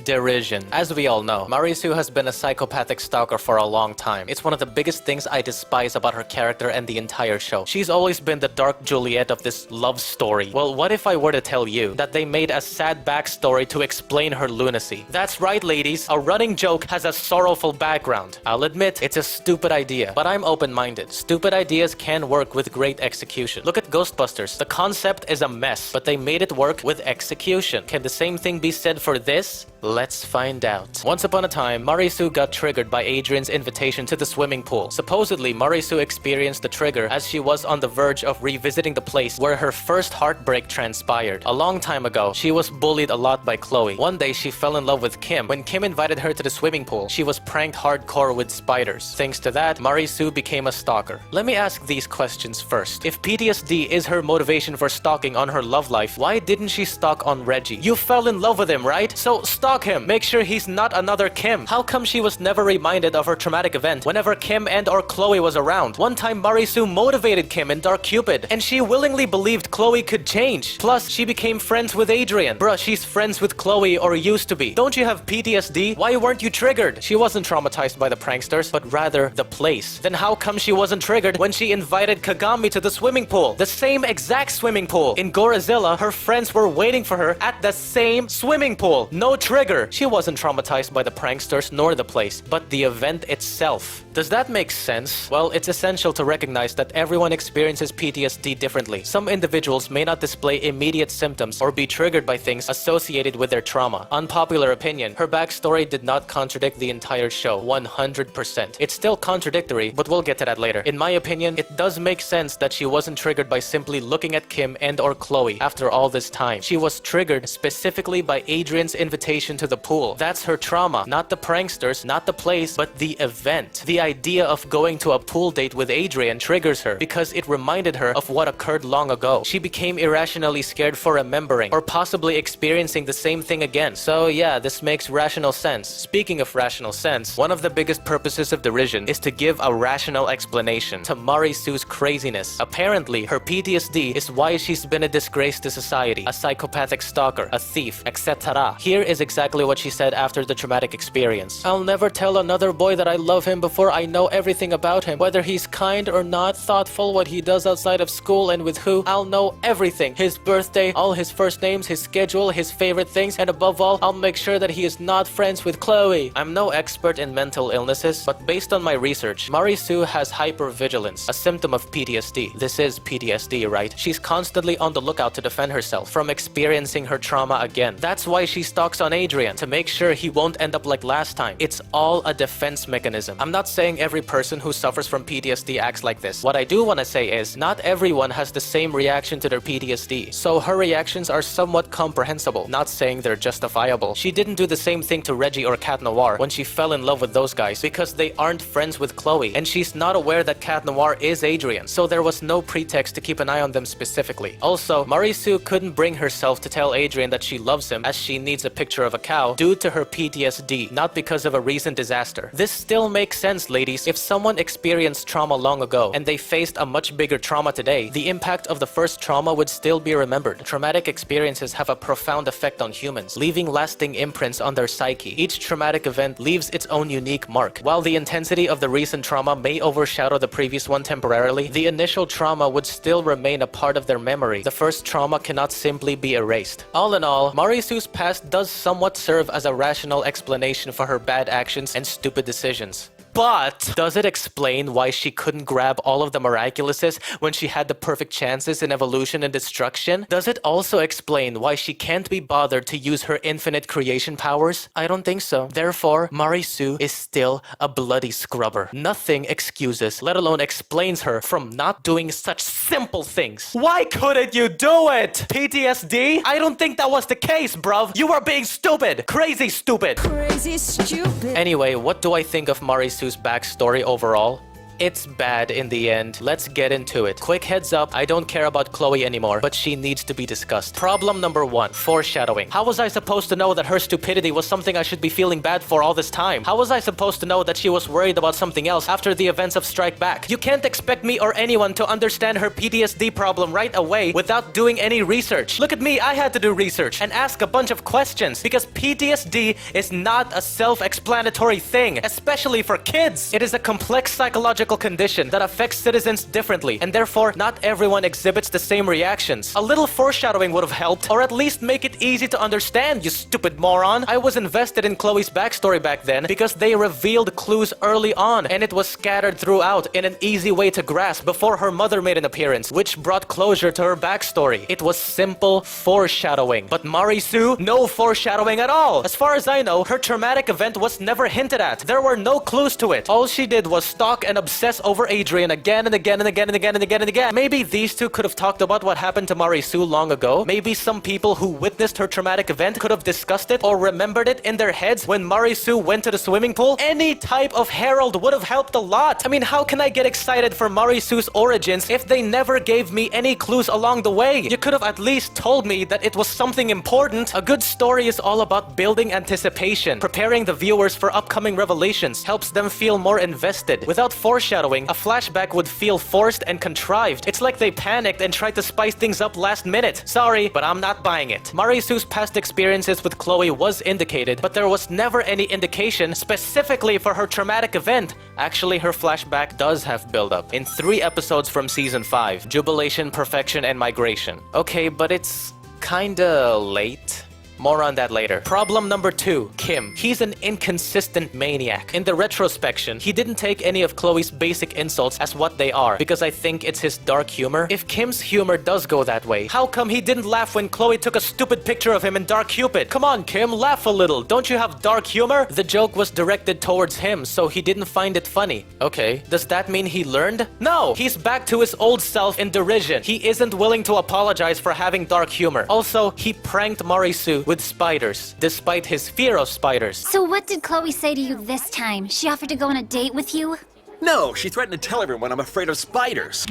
Derision. As we all know, Marisu has been a psychopathic stalker for a long time. It's one of the biggest things I despise about her character and the entire show. She's always been the dark Juliet of this love story. Well, what if I were to tell you that they made a sad backstory to explain her lunacy? That's right, ladies. A running joke has a sorrowful background. I'll admit, it's a stupid idea, but I'm open-minded. Stupid ideas can work with great execution. Look at Ghostbusters. The concept is a mess, but they made it work with execution. Can the same thing be said for this? Let's find out. Once upon a time, Marisu got triggered by Adrien's invitation to the swimming pool. Supposedly, Marisu experienced the trigger as she was on the verge of revisiting the place where her first heartbreak transpired. A long time ago, she was bullied a lot by Chloe. One day, she fell in love with Kim. When Kim invited her to the swimming pool, she was pranked hardcore with spiders. Thanks to that, Marisu became a stalker. Let me ask these questions first. If PTSD is her motivation for stalking on her love life, why didn't she stalk on Reggie? You fell in love with him, right? So stalk him. Make sure he's not another Kim. How come she was never reminded of her traumatic event whenever Kim and or Chloe was around? One time Marisu motivated Kim in Dark Cupid, and she willingly believed Chloe could change. Plus, she became friends with Adrien. Bruh, she's friends with Chloe or used to be. Don't you have PTSD? Why weren't you triggered? She wasn't traumatized by the pranksters, but rather the place. Then how come she wasn't triggered when she invited Kagami to the swimming pool? The same exact swimming pool. In Gorizilla, her friends were waiting for her at the same swimming pool. No trigger. She wasn't traumatized by the pranksters nor the place, but the event itself. Does that make sense? Well, it's essential to recognize that everyone experiences PTSD differently. Some individuals may not display immediate symptoms or be triggered by things associated with their trauma. Unpopular opinion, her backstory did not contradict the entire show 100%. It's still contradictory, but we'll get to that later. In my opinion, it does make sense that she wasn't triggered by simply looking at Kim and or Chloe after all this time. She was triggered specifically by Adrien's invitation to the pool. That's her trauma, not the pranksters, not the place, but the event. The idea of going to a pool date with Adrien triggers her because it reminded her of what occurred long ago. She became irrationally scared for remembering or possibly experiencing the same thing again. So yeah, this makes rational sense. Speaking of rational sense, one of the biggest purposes of Derision is to give a rational explanation to Marisu's craziness. Apparently, her PTSD is why she's been a disgrace to society, a psychopathic stalker, a thief, etc. Here is exactly what she said after the traumatic experience. I'll never tell another boy that I love him before I know everything about him. Whether he's kind or not, thoughtful, what he does outside of school and with who, I'll know everything. His birthday, all his first names, his schedule, his favorite things, and above all, I'll make sure that he is not friends with Chloe. I'm no expert in mental illnesses, but based on my research, Marisu has hypervigilance, a symptom of PTSD. This is PTSD, right? She's constantly on the lookout to defend herself from experiencing her trauma again. That's why she stalks on Adrien, to make sure he won't end up like last time. It's all a defense mechanism. I'm not saying every person who suffers from PTSD acts like this. What I do want to say is, not everyone has the same reaction to their PTSD, so her reactions are somewhat comprehensible, not saying they're justifiable. She didn't do the same thing to Reggie or Cat Noir when she fell in love with those guys because they aren't friends with Chloe, and she's not aware that Cat Noir is Adrien, so there was no pretext to keep an eye on them specifically. Also, Marisu couldn't bring herself to tell Adrien that she loves him as she needs a picture of a cow due to her PTSD, not because of a recent disaster. This still makes sense, ladies. If someone experienced trauma long ago and they faced a much bigger trauma today, the impact of the first trauma would still be remembered. Traumatic experiences have a profound effect on humans, leaving lasting imprints on their psyche. Each traumatic event leaves its own unique mark. While the intensity of the recent trauma may overshadow the previous one temporarily, the initial trauma would still remain a part of their memory. The first trauma cannot simply be erased. All in all, Marisu's past does somewhat serve as a rational explanation for her bad actions and stupid decisions. But does it explain why she couldn't grab all of the Miraculouses when she had the perfect chances in evolution and destruction? Does it also explain why she can't be bothered to use her infinite creation powers? I don't think so. Therefore, Marisu is still a bloody scrubber. Nothing excuses, let alone explains her from not doing such simple things. Why couldn't you do it? PTSD? I don't think that was the case, bruv. You were being stupid. Crazy stupid. Crazy stupid. Anyway, what do I think of Marisu's backstory overall? It's bad in the end. Let's get into it. Quick heads up, I don't care about Chloe anymore, but she needs to be discussed. Problem number 1, foreshadowing. How was I supposed to know that her stupidity was something I should be feeling bad for all this time? How was I supposed to know that she was worried about something else after the events of Strike Back? You can't expect me or anyone to understand her PTSD problem right away without doing any research. Look at me, I had to do research and ask a bunch of questions because PTSD is not a self-explanatory thing, especially for kids. It is a complex psychological psychological condition that affects citizens differently, and therefore not everyone exhibits the same reactions. A little foreshadowing would have helped, or at least make it easy to understand, you stupid moron. I was invested in Chloe's backstory back then because they revealed clues early on, and it was scattered throughout in an easy way to grasp before her mother made an appearance, which brought closure to her backstory. It was simple foreshadowing. But Marisu, no foreshadowing at all. As far as I know, her traumatic event was never hinted at. There were no clues to it. All she did was stalk and obsess over Adrien again and again and again and again and again and again. Maybe these two could have talked about what happened to Marisu long ago. Maybe some people who witnessed her traumatic event could have discussed it or remembered it in their heads when Marisu went to the swimming pool. Any type of herald would have helped a lot. I mean, how can I get excited for Marisu's origins if they never gave me any clues along the way? You could have at least told me that it was something important. A good story is all about building anticipation. Preparing the viewers for upcoming revelations helps them feel more invested. Without foreshadowing, a flashback would feel forced and contrived. It's like they panicked and tried to spice things up last minute. Sorry, but I'm not buying it. Marisu's past experiences with Chloe was indicated, but there was never any indication specifically for her traumatic event. Actually, her flashback does have build-up in 3 episodes from season 5: Jubilation, Perfection, and Migration. Okay, but it's kinda late. More on that later. Problem number 2, Kim. He's an inconsistent maniac. In the retrospection, he didn't take any of Chloe's basic insults as what they are, because I think it's his dark humor. If Kim's humor does go that way, how come he didn't laugh when Chloe took a stupid picture of him in Dark Cupid? Come on, Kim, laugh a little. Don't you have dark humor? The joke was directed towards him, so he didn't find it funny. Okay, does that mean he learned? No! He's back to his old self in Derision. He isn't willing to apologize for having dark humor. Also, he pranked Marisu with spiders, despite his fear of spiders. So what did Chloe say to you this time? She offered to go on a date with you? No, she threatened to tell everyone I'm afraid of spiders.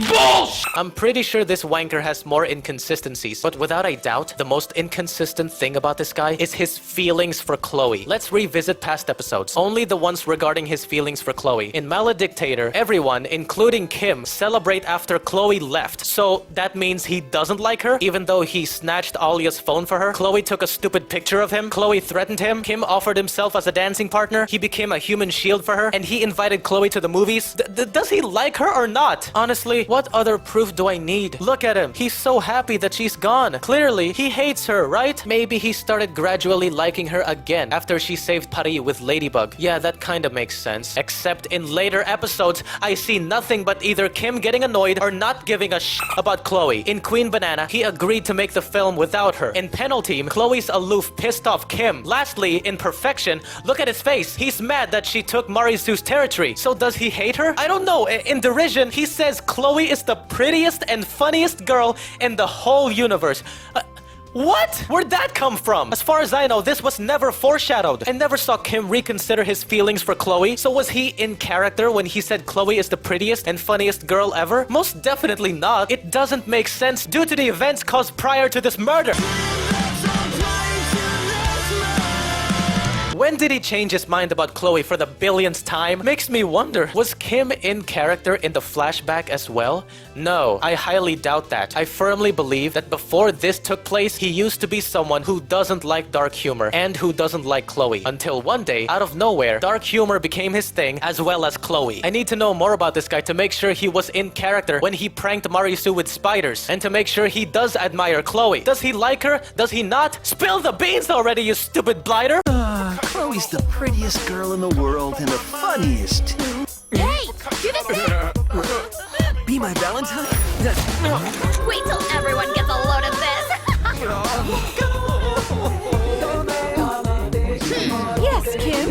I'm pretty sure this wanker has more inconsistencies, but without a doubt, the most inconsistent thing about this guy is his feelings for Chloe. Let's revisit past episodes, only the ones regarding his feelings for Chloe. In Maledictator, everyone, including Kim, celebrate after Chloe left. So that means he doesn't like her, even though he snatched Alia's phone for her. Chloe took a stupid picture of him. Chloe threatened him. Kim offered himself as a dancing partner. He became a human shield for her, and he invited Chloe to the movies. Does he like her or not? Honestly, what other proof do I need? Look at him. He's so happy that she's gone. Clearly, he hates her, right? Maybe he started gradually liking her again after she saved Paris with Ladybug. Yeah, that kind of makes sense. Except in later episodes, I see nothing but either Kim getting annoyed or not giving a about Chloe. In Queen Banana, he agreed to make the film without her. In Penultime, Chloe's aloof pissed off Kim. Lastly, in Perfection, look at his face. He's mad that she took Marisu's territory. So does he hate her? I don't know. In Derision, he says Chloe is the prettiest and funniest girl in the whole universe. What? Where'd that come from? As far as I know, this was never foreshadowed. I never saw Kim reconsider his feelings for Chloe. So was he in character when he said Chloe is the prettiest and funniest girl ever? Most definitely not. It doesn't make sense due to the events caused prior to this murder. When did he change his mind about Chloe for the billionth time? Makes me wonder, was Kim in character in the flashback as well? No, I highly doubt that. I firmly believe that before this took place, he used to be someone who doesn't like dark humor and who doesn't like Chloe. Until one day, out of nowhere, dark humor became his thing as well as Chloe. I need to know more about this guy to make sure he was in character when he pranked Marisu with spiders, and to make sure he does admire Chloe. Does he like her? Does he not? Spill the beans already, you stupid blighter! Chloe's the prettiest girl in the world and the funniest. Hey! Do this thing! Be my Valentine? Wait till everyone gets a load of this! Yes, Kim?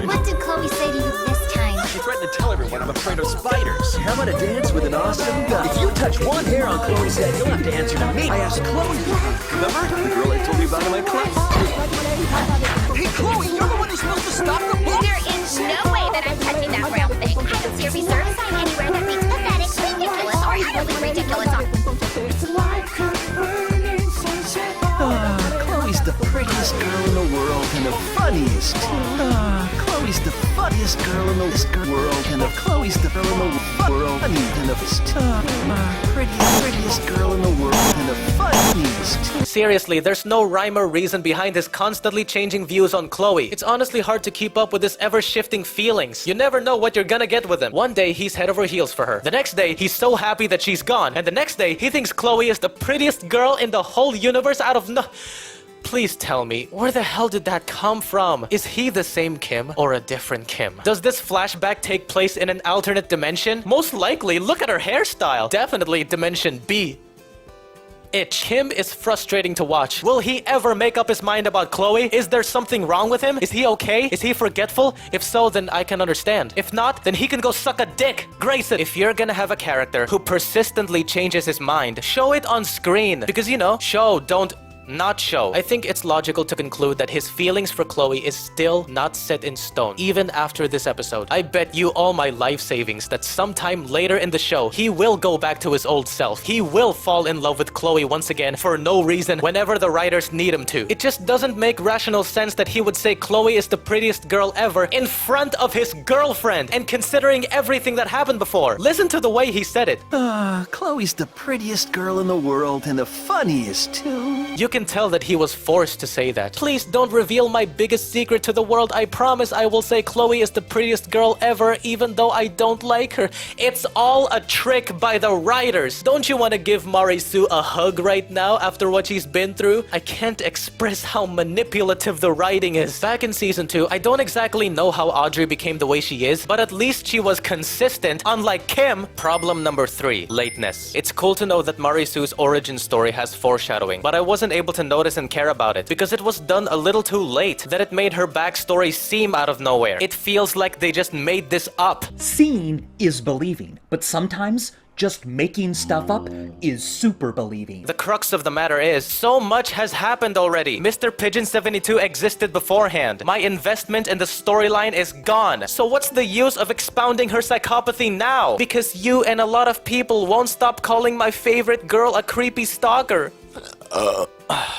What did Chloe say to you this time? She threatened to tell everyone I'm afraid of spiders. How about a dance with an awesome guy? If you touch one hair on Chloe's head, you'll have to answer to me. I asked Chloe. Remember? The girl I told you about in my class. Hey, Chloe, you're the one who's supposed to stop the book. There is no way that I'm touching that round thing. I don't see a reserve sign anywhere that reads pathetic, ridiculous, or utterly ridiculous. Chloe's the prettiest girl in the world and the funniest. Chloe's the funniest girl in the world and the Chloe's the girl in the world and the prettiest girl in the world and the funniest. seriously, there's no rhyme or reason behind his constantly changing views on Chloe. It's honestly hard to keep up with his ever-shifting feelings. You never know what you're gonna get with him. One day, he's head over heels for her. The next day, he's so happy that she's gone. And the next day, he thinks Chloe is the prettiest girl in the whole universe out of no... Please tell me, where the hell did that come from? Is he the same Kim or a different Kim? Does this flashback take place in an alternate dimension? Most likely, look at her hairstyle. Definitely dimension B. Kim is frustrating to watch. Will he ever make up his mind about Chloe? Is there something wrong with him? Is he okay? Is he forgetful? If so, then I can understand. If not, then he can go suck a dick. Grace it. If you're gonna have a character who persistently changes his mind, show it on screen. Because, you know, show, don't... not show. I think it's logical to conclude that his feelings for Chloe is still not set in stone, even after this episode. I bet you all my life savings that sometime later in the show, he will go back to his old self. He will fall in love with Chloe once again for no reason whenever the writers need him to. It just doesn't make rational sense that he would say Chloe is the prettiest girl ever in front of his girlfriend, and considering everything that happened before. Listen to the way he said it. Chloe's the prettiest girl in the world and the funniest too. You can tell that he was forced to say that. Please don't reveal my biggest secret to the world. I promise I will say Chloe is the prettiest girl ever, even though I don't like her. It's all a trick by the writers. Don't you want to give Marisu a hug right now after what she's been through? I can't express how manipulative the writing is. Back in season 2, I don't exactly know how Audrey became the way she is, but at least she was consistent, unlike Kim. Problem number 3, lateness. It's cool to know that Marisu's origin story has foreshadowing, but I wasn't able to notice and care about it because it was done a little too late, that it made her backstory seem out of nowhere. It feels like they just made this up. Seeing is believing, but sometimes just making stuff up is super believing. The crux of the matter is, so much has happened already. Mr. Pigeon 72 existed beforehand. My investment in the storyline is gone. So what's the use of expounding her psychopathy now? Because you and a lot of people won't stop calling my favorite girl a creepy stalker.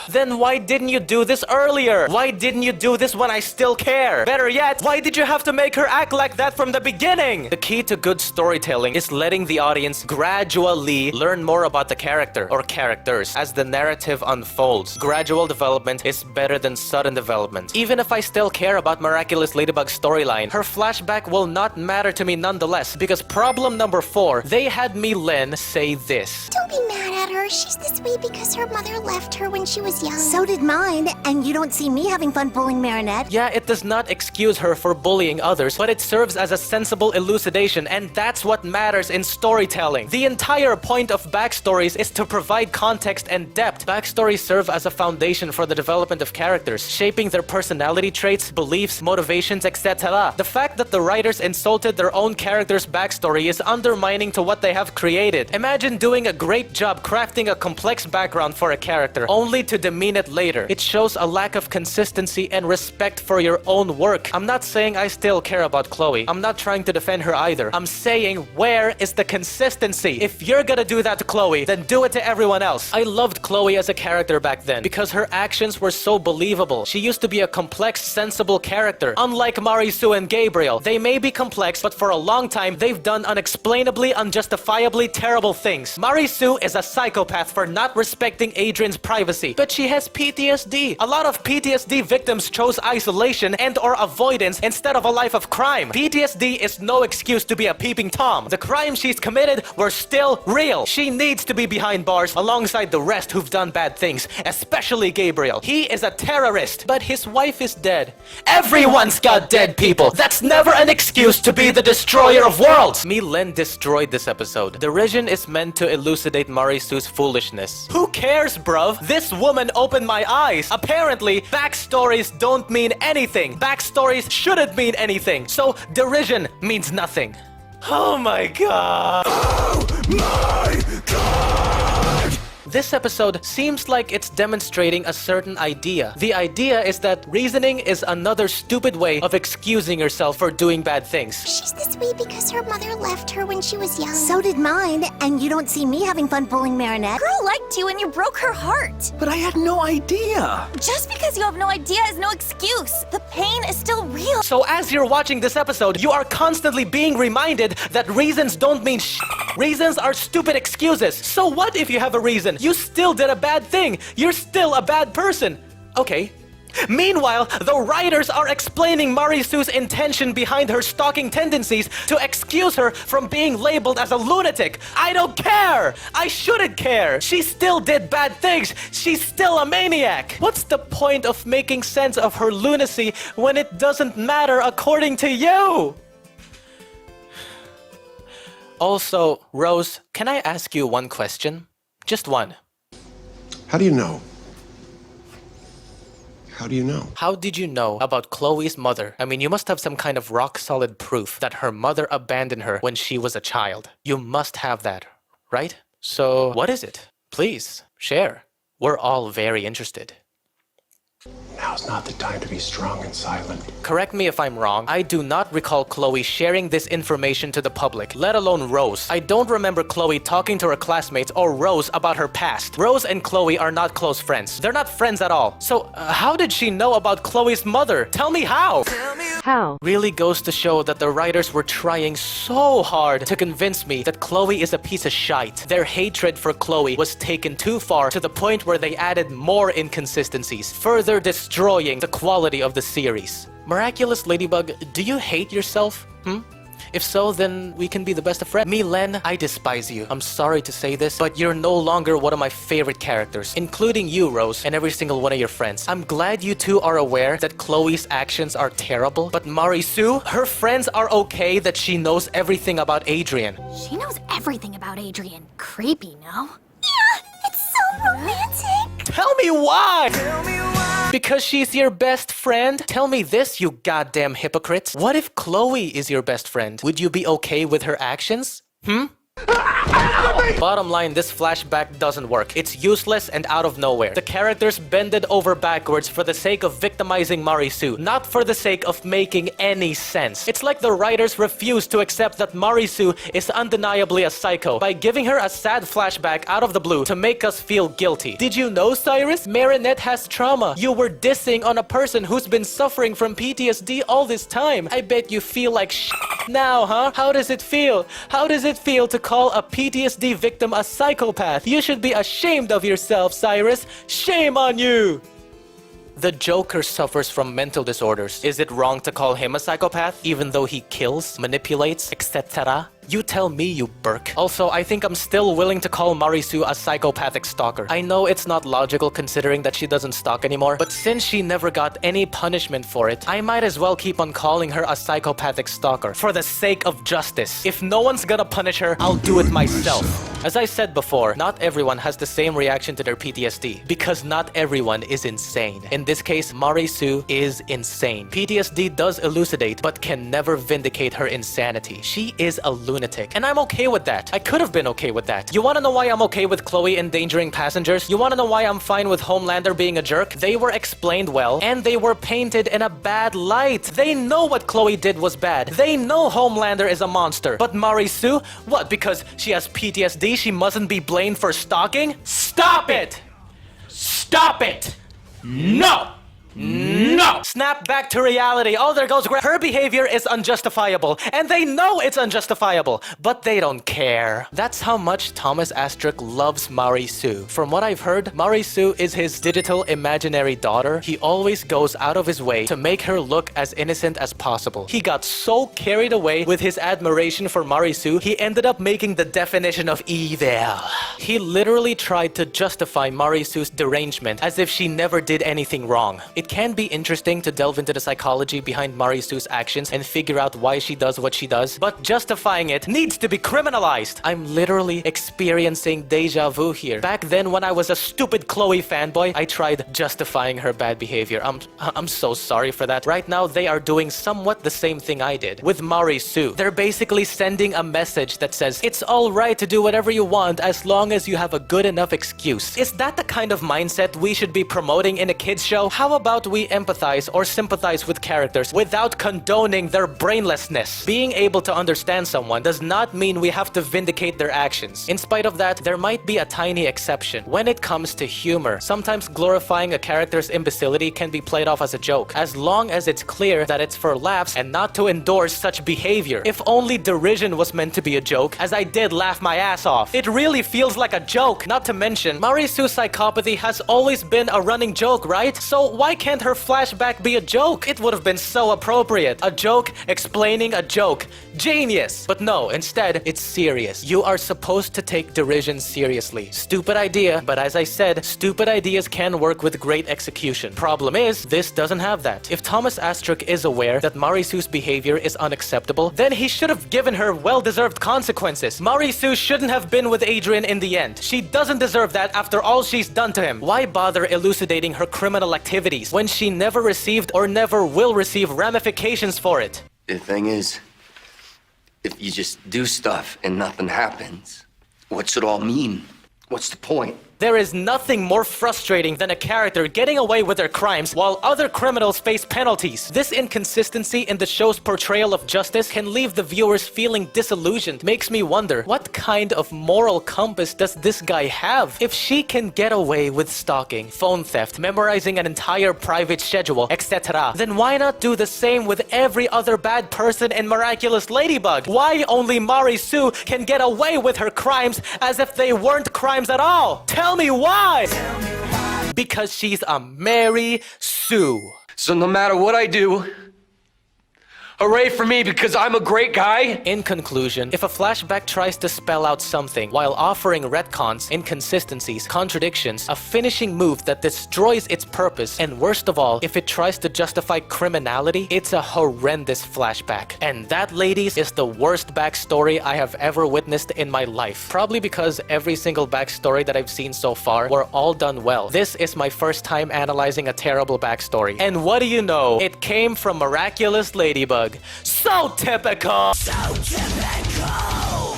Then why didn't you do this earlier? Why didn't you do this when I still care? Better yet, why did you have to make her act like that from the beginning? The key to good storytelling is letting the audience gradually learn more about the character or characters as the narrative unfolds. Gradual development is better than sudden development. Even if I still care about Miraculous Ladybug's storyline, her flashback will not matter to me nonetheless, because problem number 4, they had Len say this. Don't be mad at her. She's this way because her mother left her when she was young. So did mine, and you don't see me having fun bullying Marinette. Yeah, it does not excuse her for bullying others, but it serves as a sensible elucidation, and that's what matters in storytelling. The entire point of backstories is to provide context and depth. Backstories serve as a foundation for the development of characters, shaping their personality traits, beliefs, motivations, etc. The fact that the writers insulted their own character's backstory is undermining to what they have created. Imagine doing a great job crafting a complex background for a character, only to demean it later. It shows a lack of consistency and respect for your own work. I'm not saying I still care about Chloe. I'm not trying to defend her either. I'm saying, where is the consistency? If you're gonna do that to Chloe, then do it to everyone else. I loved Chloe as a character back then because her actions were so believable. She used to be a complex, sensible character. Unlike Marisu and Gabriel, they may be complex, but for a long time, they've done unexplainably, unjustifiably terrible things. Marisu is a psychopath for not respecting Adrien's privacy, but she has PTSD. A lot of PTSD victims chose isolation and or avoidance instead of a life of crime. PTSD is no excuse to be a peeping Tom. The crimes she's committed were still real. She needs to be behind bars alongside the rest who've done bad things, especially Gabriel. He is a terrorist, but his wife is dead. Everyone's got dead people. That's never an excuse to be the destroyer of worlds. Len destroyed this episode. Derision is meant to elucidate Marisu's foolishness. Who cares, bruv? This woman opened my eyes. Apparently, backstories don't mean anything. Backstories shouldn't mean anything. So, derision means nothing. Oh my god. Oh my god! This episode seems like it's demonstrating a certain idea. The idea is that reasoning is another stupid way of excusing yourself for doing bad things. She's this way because her mother left her when she was young. So did mine, and you don't see me having fun bullying Marinette. Girl liked you and you broke her heart. But I had no idea. Just because you have no idea is no excuse. The pain is still real. So as you're watching this episode, you are constantly being reminded that reasons don't mean Reasons are stupid excuses. So what if you have a reason? You still did a bad thing. You're still a bad person. Okay. Meanwhile, the writers are explaining Marisu's intention behind her stalking tendencies to excuse her from being labeled as a lunatic. I don't care! I shouldn't care! She still did bad things! She's still a maniac! What's the point of making sense of her lunacy when it doesn't matter according to you? Also, Rose, can I ask you one question? Just one. How do you know? How do you know? How did you know about Chloe's mother? I mean, you must have some kind of rock-solid proof that her mother abandoned her when she was a child. You must have that, right? So, what is it? Please, share. We're all very interested. Now's not the time to be strong and silent. Correct me if I'm wrong, I do not recall Chloe sharing this information to the public, let alone Rose. I don't remember Chloe talking to her classmates or Rose about her past. Rose and Chloe are not close friends. They're not friends at all. So, how did she know about Chloe's mother? Tell me how! How? Really goes to show that the writers were trying so hard to convince me that Chloe is a piece of shite. Their hatred for Chloe was taken too far to the point where they added more inconsistencies, further destroying the quality of the series. Miraculous Ladybug, do you hate yourself? If so, then we can be the best of friends. Me, Len, I despise you. I'm sorry to say this, but you're no longer one of my favorite characters, including you, Rose, and every single one of your friends. I'm glad you two are aware that Chloe's actions are terrible, but Marisu, her friends are okay that she knows everything about Adrien. She knows everything about Adrien. Creepy, no? Yeah, it's so romantic. Tell me why! Tell me why! Because she's your best friend? Tell me this, you goddamn hypocrites. What if Chloe is your best friend? Would you be okay with her actions? Bottom line, this flashback doesn't work. It's useless and out of nowhere. The characters bended over backwards for the sake of victimizing Marisu, not for the sake of making any sense. It's like the writers refuse to accept that Marisu is undeniably a psycho by giving her a sad flashback out of the blue to make us feel guilty. Did you know, Cyrus? Marinette has trauma. You were dissing on a person who's been suffering from PTSD all this time. I bet you feel like now, huh? How does it feel? How does it feel to call a PTSD victim a psychopath? You should be ashamed of yourself, Cyrus. Shame on you! The Joker suffers from mental disorders. Is it wrong to call him a psychopath, even though he kills, manipulates, etc.? You tell me, you Burke. Also, I think I'm still willing to call Marisu a psychopathic stalker. I know it's not logical considering that she doesn't stalk anymore, but since she never got any punishment for it, I might as well keep on calling her a psychopathic stalker, for the sake of justice. If no one's gonna punish her, I'll do it myself. As I said before, not everyone has the same reaction to their PTSD, because not everyone is insane. In this case, Marisu is insane. PTSD does elucidate, but can never vindicate her insanity. She is a lunatic. And I'm okay with that. I could have been okay with that. You wanna know why I'm okay with Chloe endangering passengers? You wanna know why I'm fine with Homelander being a jerk? They were explained well, and they were painted in a bad light. They know what Chloe did was bad. They know Homelander is a monster. But Marisu? What, because she has PTSD, she mustn't be blamed for stalking? Stop it! Stop it! No! No! Snap back to reality. Oh, there goes Greg. Her behavior is unjustifiable, and they know it's unjustifiable, but they don't care. That's how much Thomas Astruc loves Marisu. From what I've heard, Marisu is his digital imaginary daughter. He always goes out of his way to make her look as innocent as possible. He got so carried away with his admiration for Marisu, he ended up making the definition of evil. He literally tried to justify Marisu's derangement as if she never did anything wrong. It can be interesting to delve into the psychology behind Marisu's actions and figure out why she does what she does, but justifying it needs to be criminalized. I'm literally experiencing deja vu here. Back then when I was a stupid Chloe fanboy, I tried justifying her bad behavior. I'm so sorry for that. Right now they are doing somewhat the same thing I did with Marisu. They're basically sending a message that says, it's alright to do whatever you want as long as you have a good enough excuse. Is that the kind of mindset we should be promoting in a kids show? How about about we empathize or sympathize with characters without condoning their brainlessness? Being able to understand someone does not mean we have to vindicate their actions. In spite of that, there might be a tiny exception. When it comes to humor, sometimes glorifying a character's imbecility can be played off as a joke, as long as it's clear that it's for laughs and not to endorse such behavior. If only Derision was meant to be a joke, as I did laugh my ass off. It really feels like a joke. Not to mention, Marisu's psychopathy has always been a running joke, right? So why can't her flashback be a joke? It would have been so appropriate. A joke explaining a joke. Genius! But no, instead, it's serious. You are supposed to take Derision seriously. Stupid idea, but as I said, stupid ideas can work with great execution. Problem is, this doesn't have that. If Thomas Astruc is aware that Marisu's behavior is unacceptable, then he should have given her well-deserved consequences. Marisu shouldn't have been with Adrien in the end. She doesn't deserve that after all she's done to him. Why bother elucidating her criminal activities when she never received or never will receive ramifications for it? The thing is, if you just do stuff and nothing happens, what's it all mean? What's the point? There is nothing more frustrating than a character getting away with their crimes while other criminals face penalties. This inconsistency in the show's portrayal of justice can leave the viewers feeling disillusioned. Makes me wonder, what kind of moral compass does this guy have? If she can get away with stalking, phone theft, memorizing an entire private schedule, etc., then why not do the same with every other bad person in Miraculous Ladybug? Why only Marisu can get away with her crimes as if they weren't crimes at all? Tell me why! Because she's a Mary Sue. So no matter what I do, hooray for me because I'm a great guy! In conclusion, if a flashback tries to spell out something while offering retcons, inconsistencies, contradictions, a finishing move that destroys its purpose, and worst of all, if it tries to justify criminality, it's a horrendous flashback. And that, ladies, is the worst backstory I have ever witnessed in my life. Probably because every single backstory that I've seen so far were all done well. This is my first time analyzing a terrible backstory. And what do you know? It came from Miraculous Ladybug. So typical! So typical!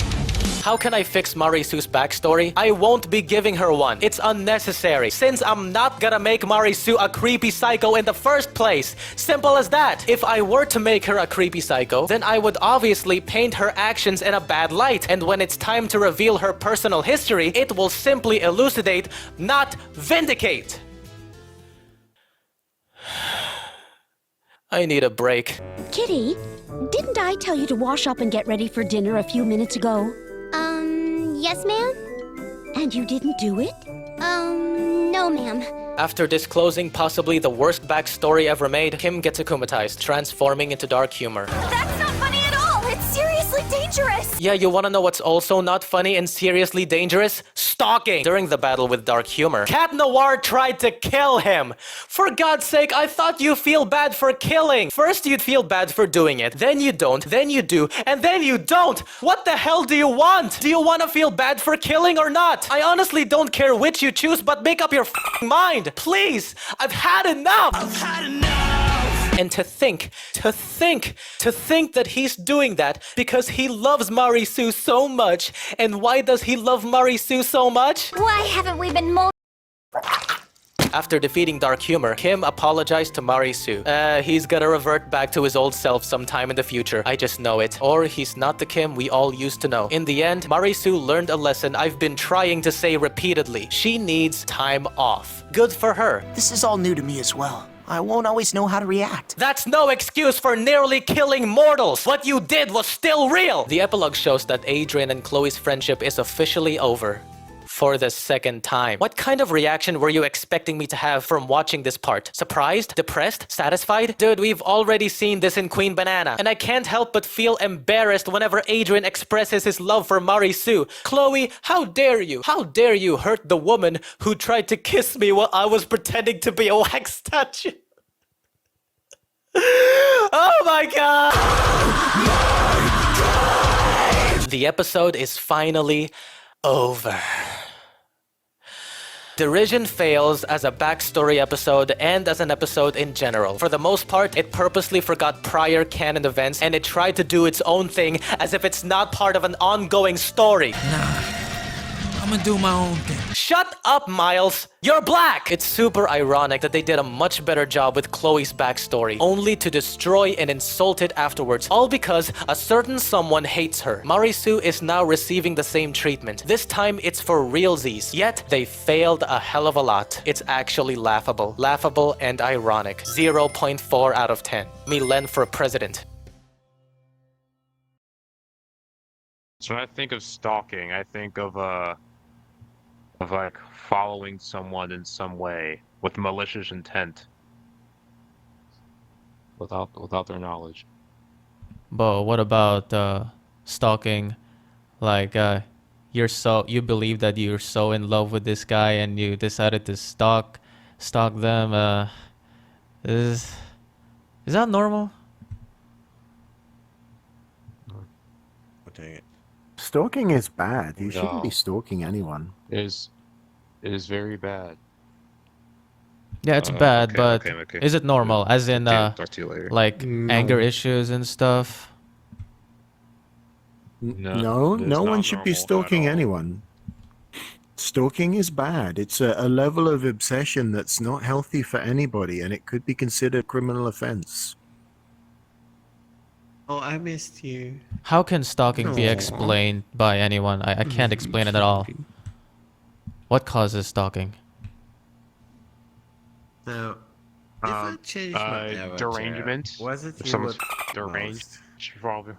How can I fix Marisu's backstory? I won't be giving her one. It's unnecessary, since I'm not gonna make Marisu a creepy psycho in the first place. Simple as that. If I were to make her a creepy psycho, then I would obviously paint her actions in a bad light, and when it's time to reveal her personal history, it will simply elucidate, not vindicate. I need a break. Kitty, didn't I tell you to wash up and get ready for dinner a few minutes ago? Yes, ma'am? And you didn't do it? No, ma'am. After disclosing possibly the worst backstory ever made, Kim gets akumatized, transforming into dark humor. That's not funny at all! It's seriously dangerous! Yeah, you wanna know what's also not funny and seriously dangerous? Stalking! During the battle with dark humor, Cat Noir tried to kill him! For God's sake, I thought you feel bad for killing! First you'd feel bad for doing it, then you don't, then you do, and then you don't! What the hell do you want? Do you wanna feel bad for killing or not? I honestly don't care which you choose, but make up your f***ing mind! Please! I've had enough! I've had enough! And to think that he's doing that because he loves Marisu so much. And why does he love Marisu so much? Why haven't we been more... After defeating Dark Humor, Kim apologized to Marisu. He's gonna revert back to his old self sometime in the future. I just know it. Or he's not the Kim we all used to know. In the end, Marisu learned a lesson I've been trying to say repeatedly. She needs time off. Good for her. This is all new to me as well. I won't always know how to react. That's no excuse for nearly killing mortals. What you did was still real. The epilogue shows that Adrien and Chloe's friendship is officially over. For the second time. What kind of reaction were you expecting me to have from watching this part? Surprised? Depressed? Satisfied? Dude, we've already seen this in Queen Banana, and I can't help but feel embarrassed whenever Adrien expresses his love for Marisu. Chloe, how dare you? How dare you hurt the woman who tried to kiss me while I was pretending to be a wax statue? Oh my god! The episode is finally over. Derision fails as a backstory episode and as an episode in general. For the most part, it purposely forgot prior canon events and it tried to do its own thing as if it's not part of an ongoing story. Nah, I'm gonna do my own thing. Shut up, Miles! You're black! It's super ironic that they did a much better job with Chloe's backstory, only to destroy and insult it afterwards, all because a certain someone hates her. Marisu is now receiving the same treatment. This time it's for realsies, yet they failed a hell of a lot. It's actually laughable. Laughable and ironic. 0.4 out of 10. Milen for president. So when I think of stalking, I think of like following someone in some way with malicious intent, without their knowledge. But what about stalking? Like you believe that you're so in love with this guy and you decided to stalk them. Is that normal? Dang it. Stalking is bad. You shouldn't be stalking anyone. It is very bad. Yeah, it's bad, but is it normal? As in, talk to you later. like anger issues and stuff? No one should be stalking anyone. Stalking is bad. It's a level of obsession that's not healthy for anybody, and it could be considered a criminal offense. Oh, I missed you. How can stalking be explained by anyone? I can't explain it at all. What causes stalking? So, if I change my avatar, derangement. was it If you someone's would deranged, she probably.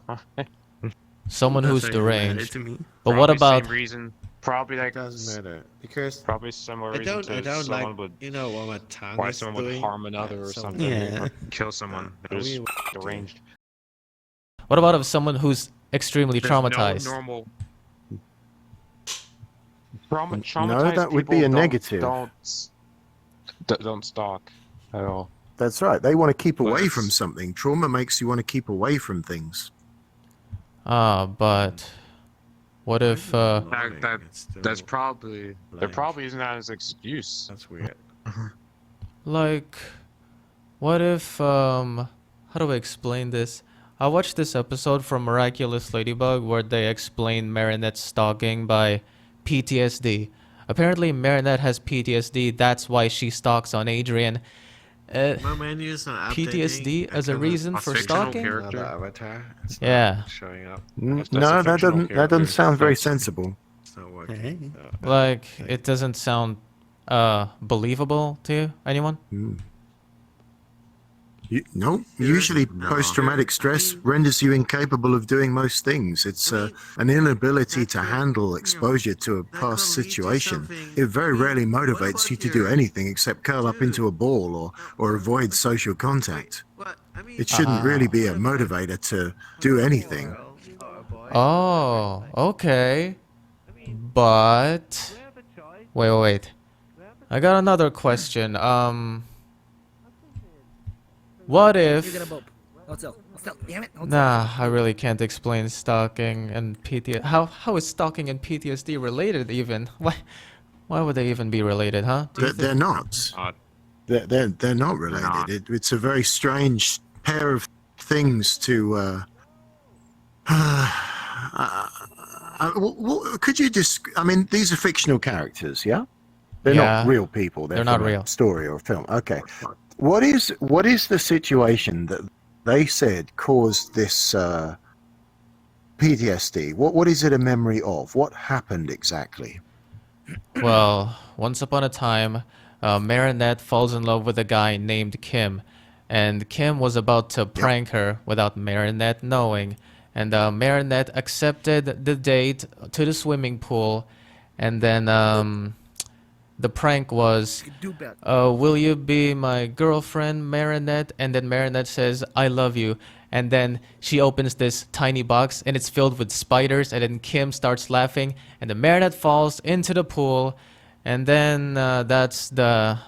Someone who's That's related deranged. to me. But what Probably about same reason? Probably like Doesn't matter because probably similar I reason don't to someone like would what my tongue why is someone would doing. harm another or So, something, yeah. or kill someone. They're just deranged. what about if someone who's extremely There's traumatized? No normal. No, Traumatized that would be people a negative. Don't stalk at all. That's right. They want to keep away But- from something. Trauma makes you want to keep away from things. But what if That's probably there probably isn't that as an excuse. That's weird. like what if how do I explain this? I watched this episode from Miraculous Ladybug where they explain Marinette's stalking by PTSD. Apparently Marinette has PTSD, that's why she stalks on Adrien. My menu's not PTSD updating as a because reason it's for a fictional stalking? character. Another avatar. It's Yeah. not showing up. No, that doesn't sound very sensible. It's not working. Like it doesn't sound believable to anyone? No, usually post-traumatic stress renders you incapable of doing most things. It's an inability to handle exposure to a past situation. It very rarely motivates you to do anything except curl up into a ball or avoid social contact. It shouldn't really be a motivator to do anything. Oh, okay. But wait. I got another question. What if Nah, I really can't explain stalking and PTSD. How is stalking and PTSD related even? Why would they even be related, huh? They're not. They're not related. It's a very strange pair of things to could you just I mean these are fictional characters, yeah? They're not real people. They're not from real. A story or a film. Okay. What is the situation that they said caused this PTSD? What is it a memory of? What happened exactly? Well, once upon a time, Marinette falls in love with a guy named Kim, and Kim was about to prank her without Marinette knowing, and Marinette accepted the date to the swimming pool, and then the prank was, will you be my girlfriend, Marinette? And then Marinette says, I love you. And then she opens this tiny box and it's filled with spiders. And then Kim starts laughing and the Marinette falls into the pool. And then that's the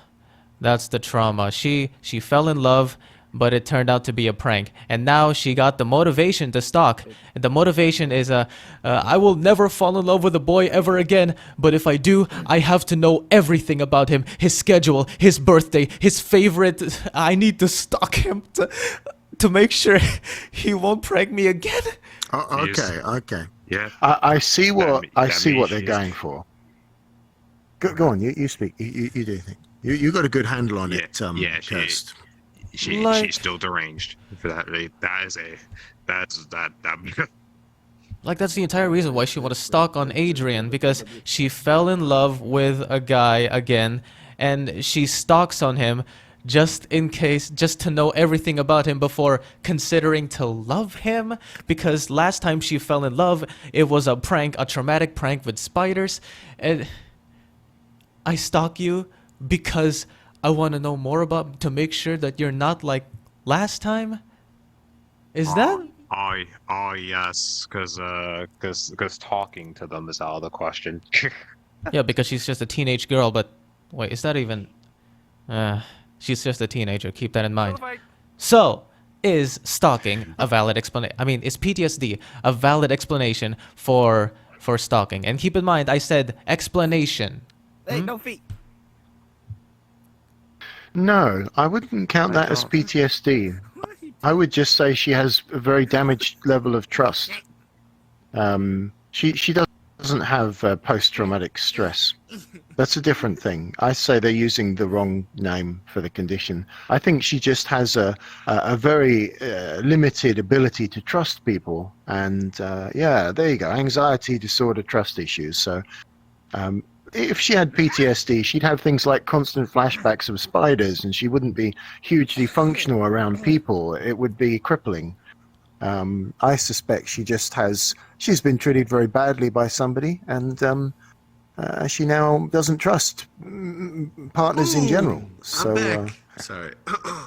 trauma. She fell in love, but it turned out to be a prank. And now she got the motivation to stalk. And the motivation is, I will never fall in love with a boy ever again, but if I do, I have to know everything about him, his schedule, his birthday, his favorite. I need to stalk him to make sure he won't prank me again. Okay. Yeah. I see what they're going for. Go on. You speak. You do your thing. You got a good handle on it. Yeah, Kirst. she's still deranged. For that, that. Like, that's the entire reason why she wanted to stalk on Adrien, because she fell in love with a guy again, and she stalks on him just in case, just to know everything about him before considering to love him, because last time she fell in love, it was a prank, a traumatic prank with spiders, and I stalk you because I want to know more about, to make sure that you're not like last time? Is that... Yes, because talking to them is out of the question. Yeah, because she's just a teenage girl, but wait, is that even... she's just a teenager, keep that in mind. So, is stalking a valid explanation? I mean, is PTSD a valid explanation for stalking? And keep in mind, I said explanation. Hey, no feet. No, I wouldn't count that as PTSD. I would just say she has a very damaged level of trust. She doesn't have post-traumatic stress. That's a different thing. I say they're using the wrong name for the condition. I think she just has a very limited ability to trust people. And yeah, there you go. Anxiety disorder, trust issues. So if she had PTSD, she'd have things like constant flashbacks of spiders, and she wouldn't be hugely functional around people. It would be crippling. I suspect she's been treated very badly by somebody, and she now doesn't trust partners in general. So, I'm back. Sorry.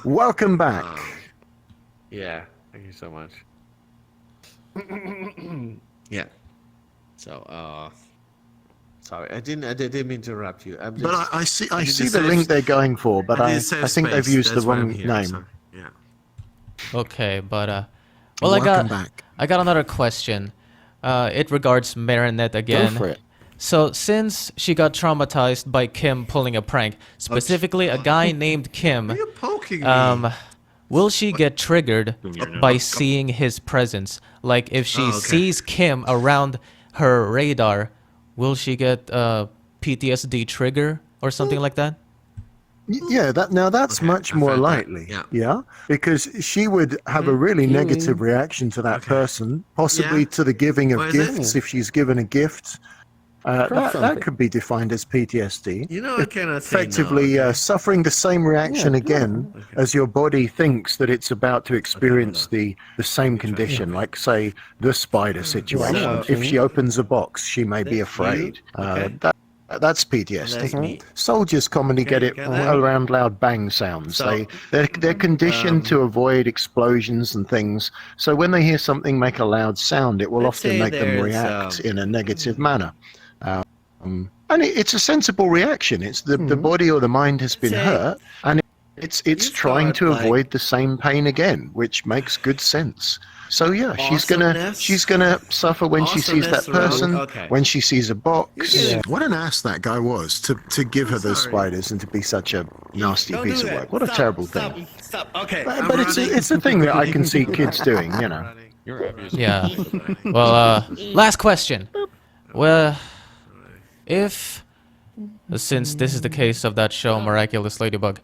Welcome back. Yeah, thank you so much. Yeah. So, sorry, I didn't mean to interrupt you. But I see the link they're going for, but I think they've used the wrong name. So, yeah. Okay, but well, Welcome back. I got another question. It regards Marinette again. Go for it. So, since she got traumatized by Kim pulling a prank, specifically a guy named Kim, will she get triggered by seeing his presence? Like, if she sees Kim around her radar, will she get a PTSD trigger or something like that? Yeah, that's much more likely. Yeah, because she would have a really negative reaction to that person, possibly to the giving of gifts if she's given a gift. That could be defined as PTSD. You know, I cannot say effectively no, suffering the same reaction again as your body thinks that it's about to experience the same condition, like, say, the spider situation. If she opens a box, she may be afraid. That's PTSD. Soldiers commonly get it around loud bang sounds. They're conditioned to avoid explosions and things. So when they hear something make a loud sound, it will often make them react in a negative manner. And it's a sensible reaction. It's the body or the mind has been hurt, and it's trying to avoid the same pain again, which makes good sense. So yeah, she's gonna suffer when she sees that person, when she sees a box. Yeah. What an ass that guy was to give her those spiders and to be such a nasty piece of work. What a terrible thing. Stop. Okay. But it's a thing that I can see kids doing, you know. Yeah. Well, last question. Well, since this is the case of that show, Miraculous Ladybug,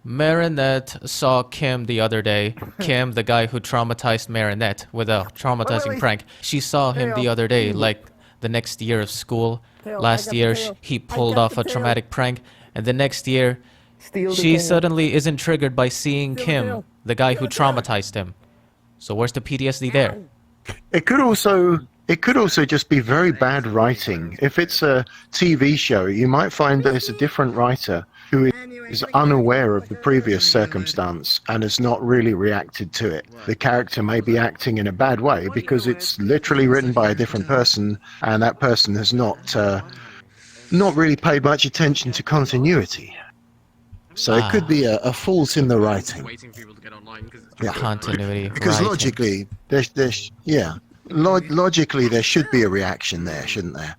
Marinette saw Kim the other day. Kim, the guy who traumatized Marinette with a traumatizing prank. She saw him the other day, like the next year of school. Last year, he pulled off a traumatic prank. And the next year, she suddenly isn't triggered by seeing Kim, the guy who traumatized him. So where's the PTSD there? It could also just be very bad writing. If it's a TV show, you might find there's a different writer who is unaware of the previous circumstance and has not really reacted to it. The character may be acting in a bad way because it's literally written by a different person, and that person has not really paid much attention to continuity. So it could be a fault in the writing. Yeah. Continuity. Because logically, logically there should be a reaction there, shouldn't there?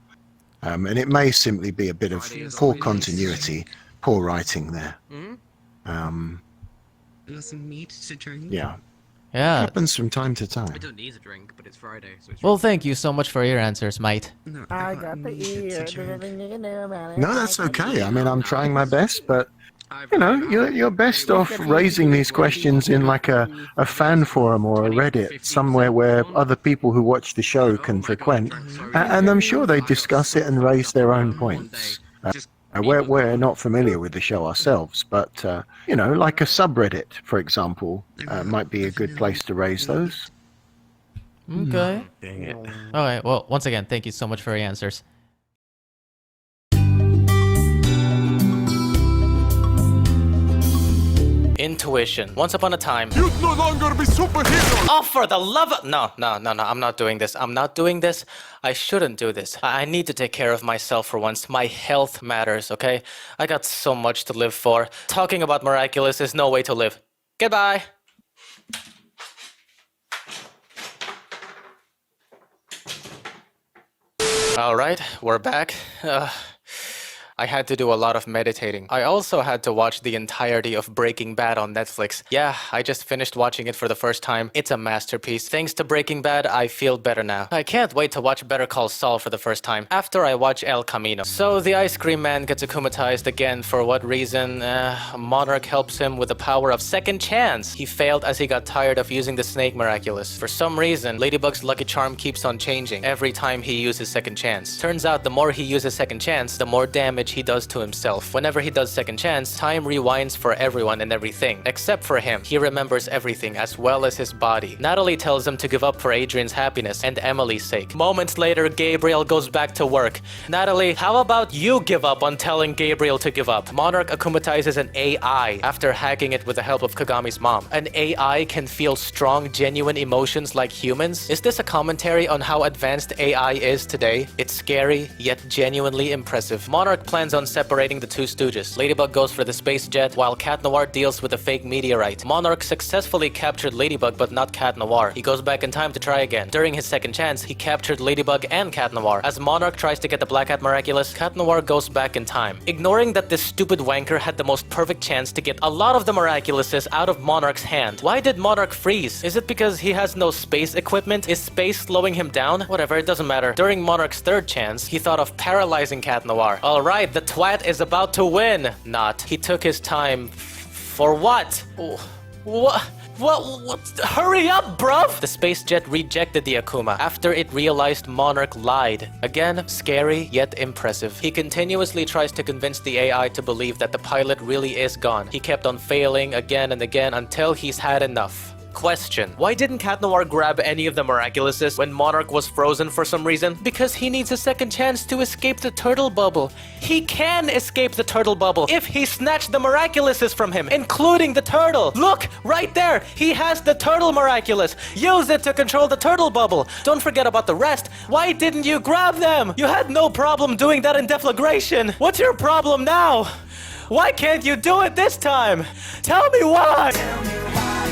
And it may simply be a bit of poor continuity, poor writing there. Some meat to drink. Yeah. Yeah. Happens from time to time. I don't need a drink, but it's Friday, so it's... Well, thank you so much for your answers, mate. I got the ear. No, that's okay. I mean, I'm trying my best, but you know, you're best off raising these questions in like a fan forum or a Reddit, somewhere where other people who watch the show can frequent, and I'm sure they discuss it and raise their own points. We're not familiar with the show ourselves, but you know, like a subreddit, for example, might be a good place to raise those. Okay. Dang it. Alright, well, once again, thank you so much for your answers. Intuition. Once upon a time. You'd no longer be superheroes! Oh, for the love of... No, I'm not doing this. I'm not doing this. I shouldn't do this. I need to take care of myself for once. My health matters, okay? I got so much to live for. Talking about Miraculous is no way to live. Goodbye. Alright, we're back. I had to do a lot of meditating. I also had to watch the entirety of Breaking Bad on Netflix. Yeah, I just finished watching it for the first time. It's a masterpiece. Thanks to Breaking Bad, I feel better now. I can't wait to watch Better Call Saul for the first time, after I watch El Camino. So the ice cream man gets akumatized again. For what reason? Monarch helps him with the power of second chance. He failed as he got tired of using the snake Miraculous. For some reason, Ladybug's lucky charm keeps on changing every time he uses second chance. Turns out the more he uses second chance, the more damage he does to himself. Whenever he does second chance, time rewinds for everyone and everything. Except for him. He remembers everything as well as his body. Natalie tells him to give up for Adrien's happiness and Emily's sake. Moments later, Gabriel goes back to work. Natalie, how about you give up on telling Gabriel to give up? Monarch akumatizes an AI after hacking it with the help of Kagami's mom. An AI can feel strong, genuine emotions like humans? Is this a commentary on how advanced AI is today? It's scary, yet genuinely impressive. Monarch plans on separating the two stooges. Ladybug goes for the space jet, while Cat Noir deals with the fake meteorite. Monarch successfully captured Ladybug, but not Cat Noir. He goes back in time to try again. During his second chance, he captured Ladybug and Cat Noir. As Monarch tries to get the Black Hat Miraculous, Cat Noir goes back in time. Ignoring that this stupid wanker had the most perfect chance to get a lot of the Miraculouses out of Monarch's hand. Why did Monarch freeze? Is it because he has no space equipment? Is space slowing him down? Whatever, it doesn't matter. During Monarch's third chance, he thought of paralyzing Cat Noir. Alright, the twat is about to win. Not. He took his time. For what? What? Hurry up, bruv! The space jet rejected the Akuma after it realized Monarch lied. Again, scary yet impressive. He continuously tries to convince the AI to believe that the pilot really is gone. He kept on failing again and again until he's had enough. Question. Why didn't Cat Noir grab any of the Miraculouses when Monarch was frozen for some reason? Because he needs a second chance to escape the turtle bubble. He can escape the turtle bubble if he snatched the Miraculouses from him, including the turtle. Look, right there. He has the turtle Miraculous. Use it to control the turtle bubble. Don't forget about the rest. Why didn't you grab them? You had no problem doing that in deflagration. What's your problem now? Why can't you do it this time? Tell me why!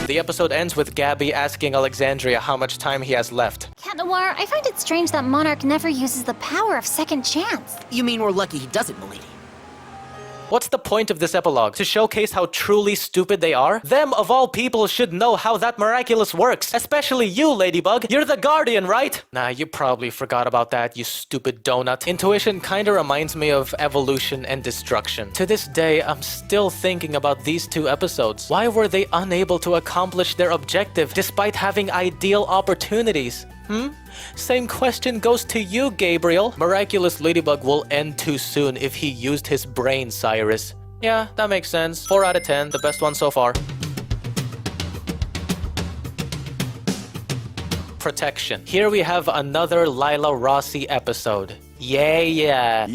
The episode ends with Gabby asking Alexandria how much time he has left. Cat Noir, I find it strange that Monarch never uses the power of second chance. You mean we're lucky he doesn't, milady? What's the point of this epilogue? To showcase how truly stupid they are? Them, of all people, should know how that Miraculous works. Especially you, Ladybug. You're the guardian, right? Nah, you probably forgot about that, you stupid donut. Intuition kinda reminds me of evolution and destruction. To this day, I'm still thinking about these two episodes. Why were they unable to accomplish their objective despite having ideal opportunities? Same question goes to you, Gabriel. Miraculous Ladybug will end too soon if he used his brain, Cyrus. Yeah, that makes sense. 4 out of 10, the best one so far. Protection. Here we have another Lila Rossi episode. Yeah!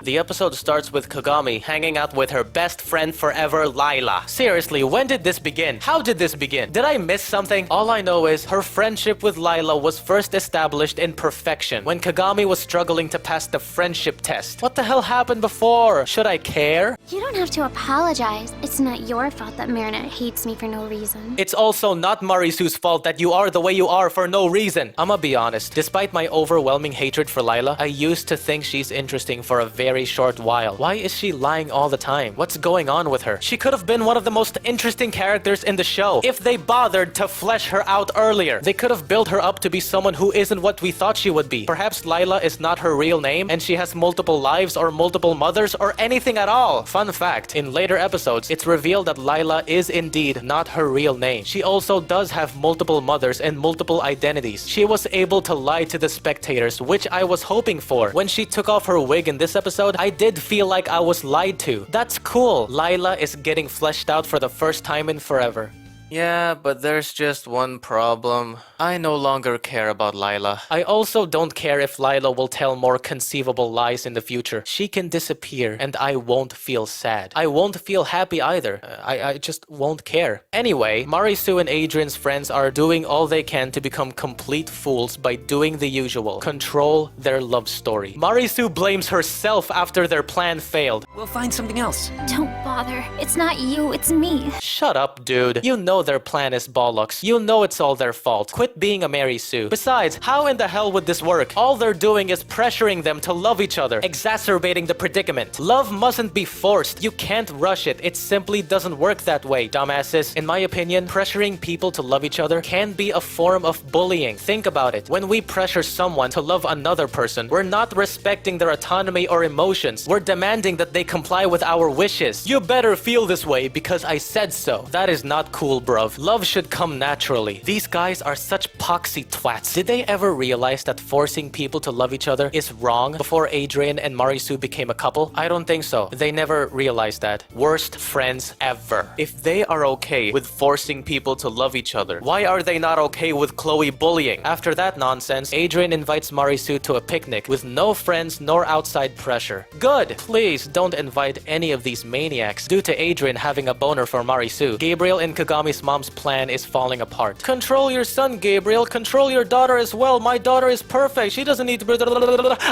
The episode starts with Kagami hanging out with her best friend forever, Lila. Seriously, when did this begin? How did this begin? Did I miss something? All I know is her friendship with Lila was first established in perfection when Kagami was struggling to pass the friendship test. What the hell happened before? Should I care? You don't have to apologize. It's not your fault that Marinette hates me for no reason. It's also not Marisu's fault that you are the way you are for no reason. I'ma be honest. Despite my overwhelming hatred for Lila, I used used to think she's interesting for a very short while. Why is she lying all the time? What's going on with her? She could have been one of the most interesting characters in the show if they bothered to flesh her out earlier. They could have built her up to be someone who isn't what we thought she would be. Perhaps Lila is not her real name and she has multiple lives or multiple mothers or anything at all. Fun fact, in later episodes, it's revealed that Lila is indeed not her real name. She also does have multiple mothers and multiple identities. She was able to lie to the spectators, which I was hoping for. When she took off her wig in this episode, I did feel like I was lied to. That's cool. Lila is getting fleshed out for the first time in forever. Yeah, but there's just one problem. I no longer care about Lila. I also don't care if Lila will tell more conceivable lies in the future. She can disappear and I won't feel sad. I won't feel happy either. I just won't care. Anyway, Marisu and Adrien's friends are doing all they can to become complete fools by doing the usual. Control their love story. Marisu blames herself after their plan failed. We'll find something else. Don't bother. It's not you, it's me. Shut up, dude. You know their plan is bollocks. You know it's all their fault. Quit being a Mary Sue. Besides, how in the hell would this work? All they're doing is pressuring them to love each other, exacerbating the predicament. Love mustn't be forced. You can't rush it. It simply doesn't work that way, dumbasses. In my opinion, pressuring people to love each other can be a form of bullying. Think about it. When we pressure someone to love another person, we're not respecting their autonomy or emotions. We're demanding that they comply with our wishes. You better feel this way because I said so. That is not cool, bruv. Love should come naturally. These guys are such poxy twats. Did they ever realize that forcing people to love each other is wrong before Adrien and Marisu became a couple? I don't think so. They never realized that. Worst friends ever. If they are okay with forcing people to love each other, why are they not okay with Chloe bullying? After that nonsense, Adrien invites Marisu to a picnic with no friends nor outside pressure. Good! Please don't invite any of these maniacs. Due to Adrien having a boner for Marisu, Gabriel and Kagami's mom's plan is falling apart. Control your son, Gabriel. Control your daughter as well. My daughter is perfect. She doesn't need to...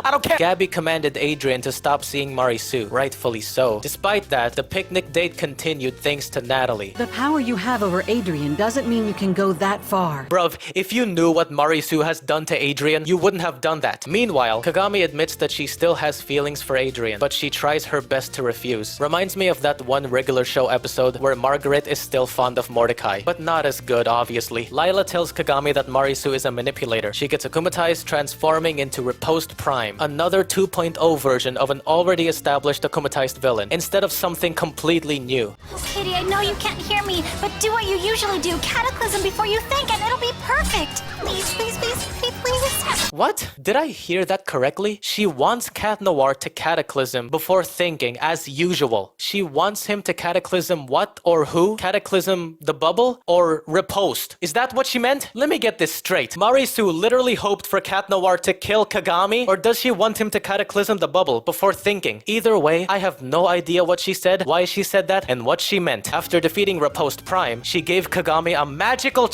I don't care. Gabby commanded Adrien to stop seeing Marisu. Rightfully so. Despite that, the picnic date continued thanks to Natalie. The power you have over Adrien doesn't mean you can go that far. Bruv, if you knew what Marisu has done to Adrien, you wouldn't have done that. Meanwhile, Kagami admits that she still has feelings for Adrien, but she tries her best to refuse. Reminds me of that one regular show episode where Margaret is still fond of Mordecai, but not as good, obviously. Lila tells Kagami that Marisu is a manipulator. She gets akumatized, transforming into Riposte Prime, another 2.0 version of an already established akumatized villain, instead of something completely new. Oh, Kitty, I know you can't hear me, but do what you usually do. Cataclysm before you think, and it'll be perfect. Please, please, please, please, please. What? Did I hear that correctly? She wants Cat Noir to Cataclysm before thinking, as usual. She wants him to Cataclysm what or who? Cataclysm the bubble? Or riposte? Is that what she meant? Let me get this straight. Marisu literally hoped for Cat Noir to kill Kagami? Or does she want him to Cataclysm the bubble before thinking? Either way, I have no idea what she said, why she said that, and what she meant. After defeating Riposte Prime, she gave Kagami a magical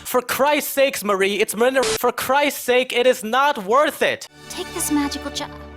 For Christ's sakes, Marie, it's for Christ's sake, it is not worth it. Take this magical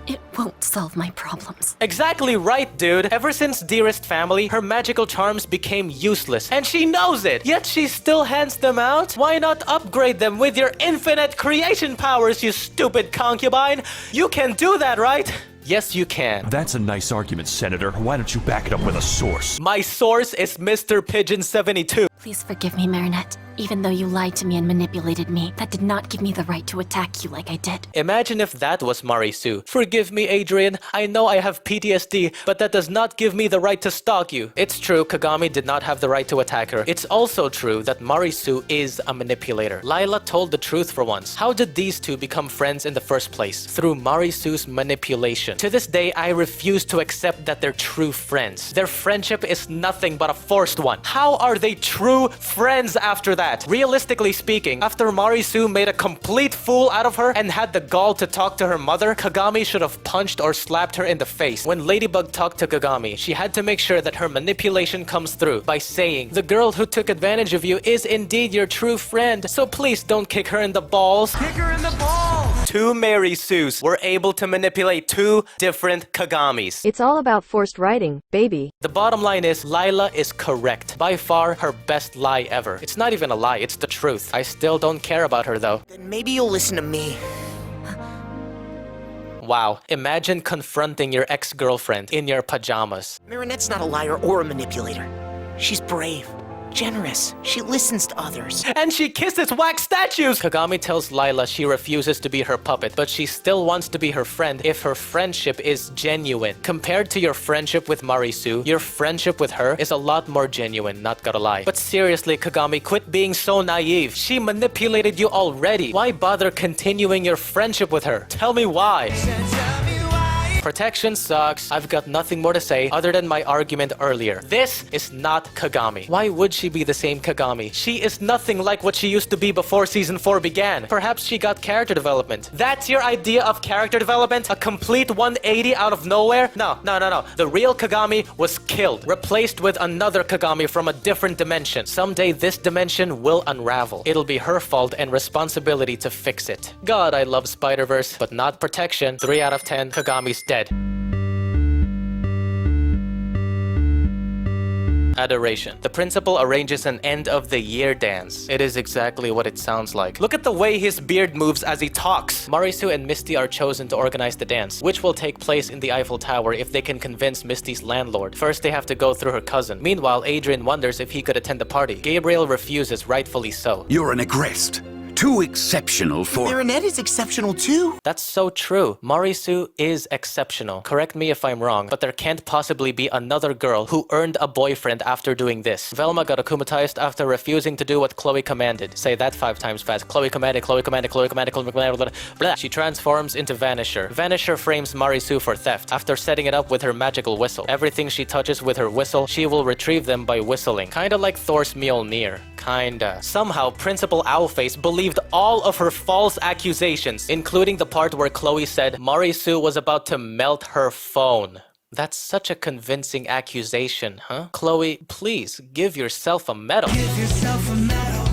It won't solve my problems. Exactly right, dude. Ever since Dearest Family, her magical charms became useless, and she knows it. Yet she still hands them out? Why not upgrade them with your infinite creation powers, you stupid concubine? You can do that, right? Yes, you can. That's a nice argument, Senator. Why don't you back it up with a source? My source is Mr. Pigeon 72. Please forgive me, Marinette. Even though you lied to me and manipulated me, that did not give me the right to attack you like I did. Imagine if that was Marisu. Forgive me, Adrien. I know I have PTSD, but that does not give me the right to stalk you. It's true, Kagami did not have the right to attack her. It's also true that Marisu is a manipulator. Lila told the truth for once. How did these two become friends in the first place? Through Marisu's manipulation. To this day, I refuse to accept that they're true friends. Their friendship is nothing but a forced one. How are they true friends after that? Realistically speaking, after Marisu made a complete fool out of her and had the gall to talk to her mother, Kagami should have punched or slapped her in the face. When Ladybug talked to Kagami, she had to make sure that her manipulation comes through by saying, "The girl who took advantage of you is indeed your true friend, so please don't kick her in the balls." Kick her in the balls! Two Mary Sues were able to manipulate two different Kagamis. It's all about forced writing, baby. The bottom line is, Lila is correct. By far, her best lie ever. It's not even a lie, it's the truth. I still don't care about her though. Then maybe you'll listen to me. Wow. Imagine confronting your ex-girlfriend in your pajamas. Marinette's not a liar or a manipulator. She's brave, generous. She listens to others. And she kisses wax statues! Kagami tells Lila she refuses to be her puppet, but she still wants to be her friend if her friendship is genuine. Compared to your friendship with Marisu, your friendship with her is a lot more genuine, not gonna lie. But seriously, Kagami, quit being so naive. She manipulated you already. Why bother continuing your friendship with her? Tell me why. Protection sucks. I've got nothing more to say other than my argument earlier. This is not Kagami. Why would she be the same Kagami? She is nothing like what she used to be before Season 4 began. Perhaps she got character development. That's your idea of character development? A complete 180 out of nowhere? No. The real Kagami was killed, replaced with another Kagami from a different dimension. Someday this dimension will unravel. It'll be her fault and responsibility to fix it. God, I love Spider-Verse, but not Protection. 3 out of 10, Kagami's dead. Adoration. The principal arranges an end-of-the-year dance. It is exactly what it sounds like. Look at the way his beard moves as he talks. Marisu and Misty are chosen to organize the dance, which will take place in the Eiffel Tower if they can convince Misty's landlord. First, they have to go through her cousin. Meanwhile, Adrien wonders if he could attend the party. Gabriel refuses, rightfully so. You're an aggressed. Too exceptional for... Marinette is exceptional too. That's so true. Marisu is exceptional. Correct me if I'm wrong, but there can't possibly be another girl who earned a boyfriend after doing this. Velma got akumatized after refusing to do what Chloe commanded. Say that 5 times fast. Chloe commanded, Chloe commanded, Chloe commanded, Chloe commanded, blah, blah. She transforms into Vanisher. Vanisher frames Marisu for theft after setting it up with her magical whistle. Everything she touches with her whistle, she will retrieve them by whistling. Kinda like Thor's Mjolnir. Kinda. Somehow, Principal Owlface believed all of her false accusations, including the part where Chloe said Marisu was about to melt her phone. That's such a convincing accusation, huh? Chloe, please, give yourself a medal.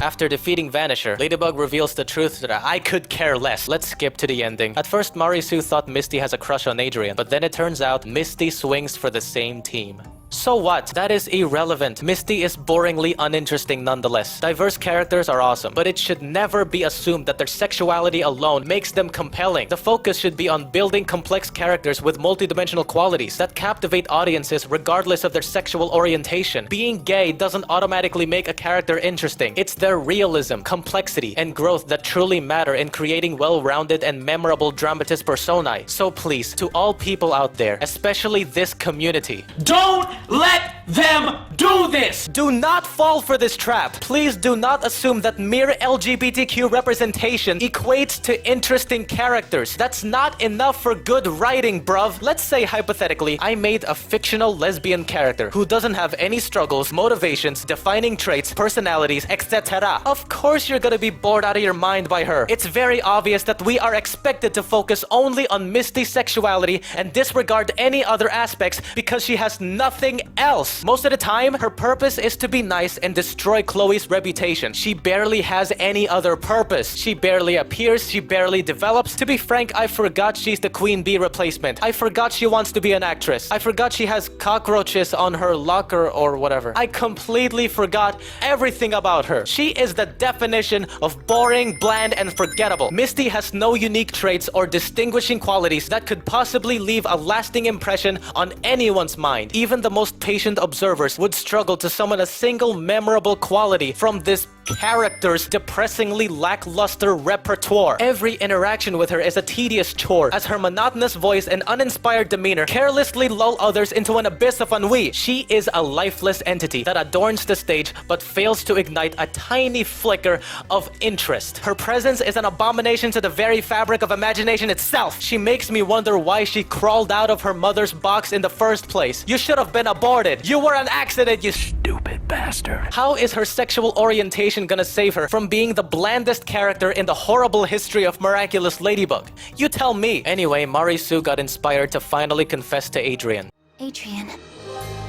After defeating Vanisher, Ladybug reveals the truth that I could care less. Let's skip to the ending. At first, Marisu thought Misty has a crush on Adrien, but then it turns out Misty swings for the same team. So what? That is irrelevant. Misty is boringly uninteresting nonetheless. Diverse characters are awesome, but it should never be assumed that their sexuality alone makes them compelling. The focus should be on building complex characters with multidimensional qualities that captivate audiences regardless of their sexual orientation. Being gay doesn't automatically make a character interesting. It's their realism, complexity, and growth that truly matter in creating well-rounded and memorable dramatist personae. So please, to all people out there, especially this community, don't let them do this! Do not fall for this trap. Please do not assume that mere LGBTQ representation equates to interesting characters. That's not enough for good writing, bruv. Let's say hypothetically, I made a fictional lesbian character who doesn't have any struggles, motivations, defining traits, personalities, etc. Of course you're gonna be bored out of your mind by her. It's very obvious that we are expected to focus only on Misty's sexuality and disregard any other aspects because she has nothing else. Most of the time, her purpose is to be nice and destroy Chloe's reputation. She barely has any other purpose. She barely appears, she barely develops. To be frank, I forgot she's the Queen Bee replacement. I forgot she wants to be an actress. I forgot she has cockroaches on her locker or whatever. I completely forgot everything about her. She is the definition of boring, bland, and forgettable. Misty has no unique traits or distinguishing qualities that could possibly leave a lasting impression on anyone's mind. Even the most patient observers would struggle to summon a single memorable quality from this character's depressingly lackluster repertoire. Every interaction with her is a tedious chore, as her monotonous voice and uninspired demeanor carelessly lull others into an abyss of ennui. She is a lifeless entity that adorns the stage but fails to ignite a tiny flicker of interest. Her presence is an abomination to the very fabric of imagination itself. She makes me wonder why she crawled out of her mother's box in the first place. You should have been aborted. You were an accident, you stupid bastard. How is her sexual orientation gonna save her from being the blandest character in the horrible history of Miraculous Ladybug? You tell me. Anyway, Marisu got inspired to finally confess to Adrien. Adrien,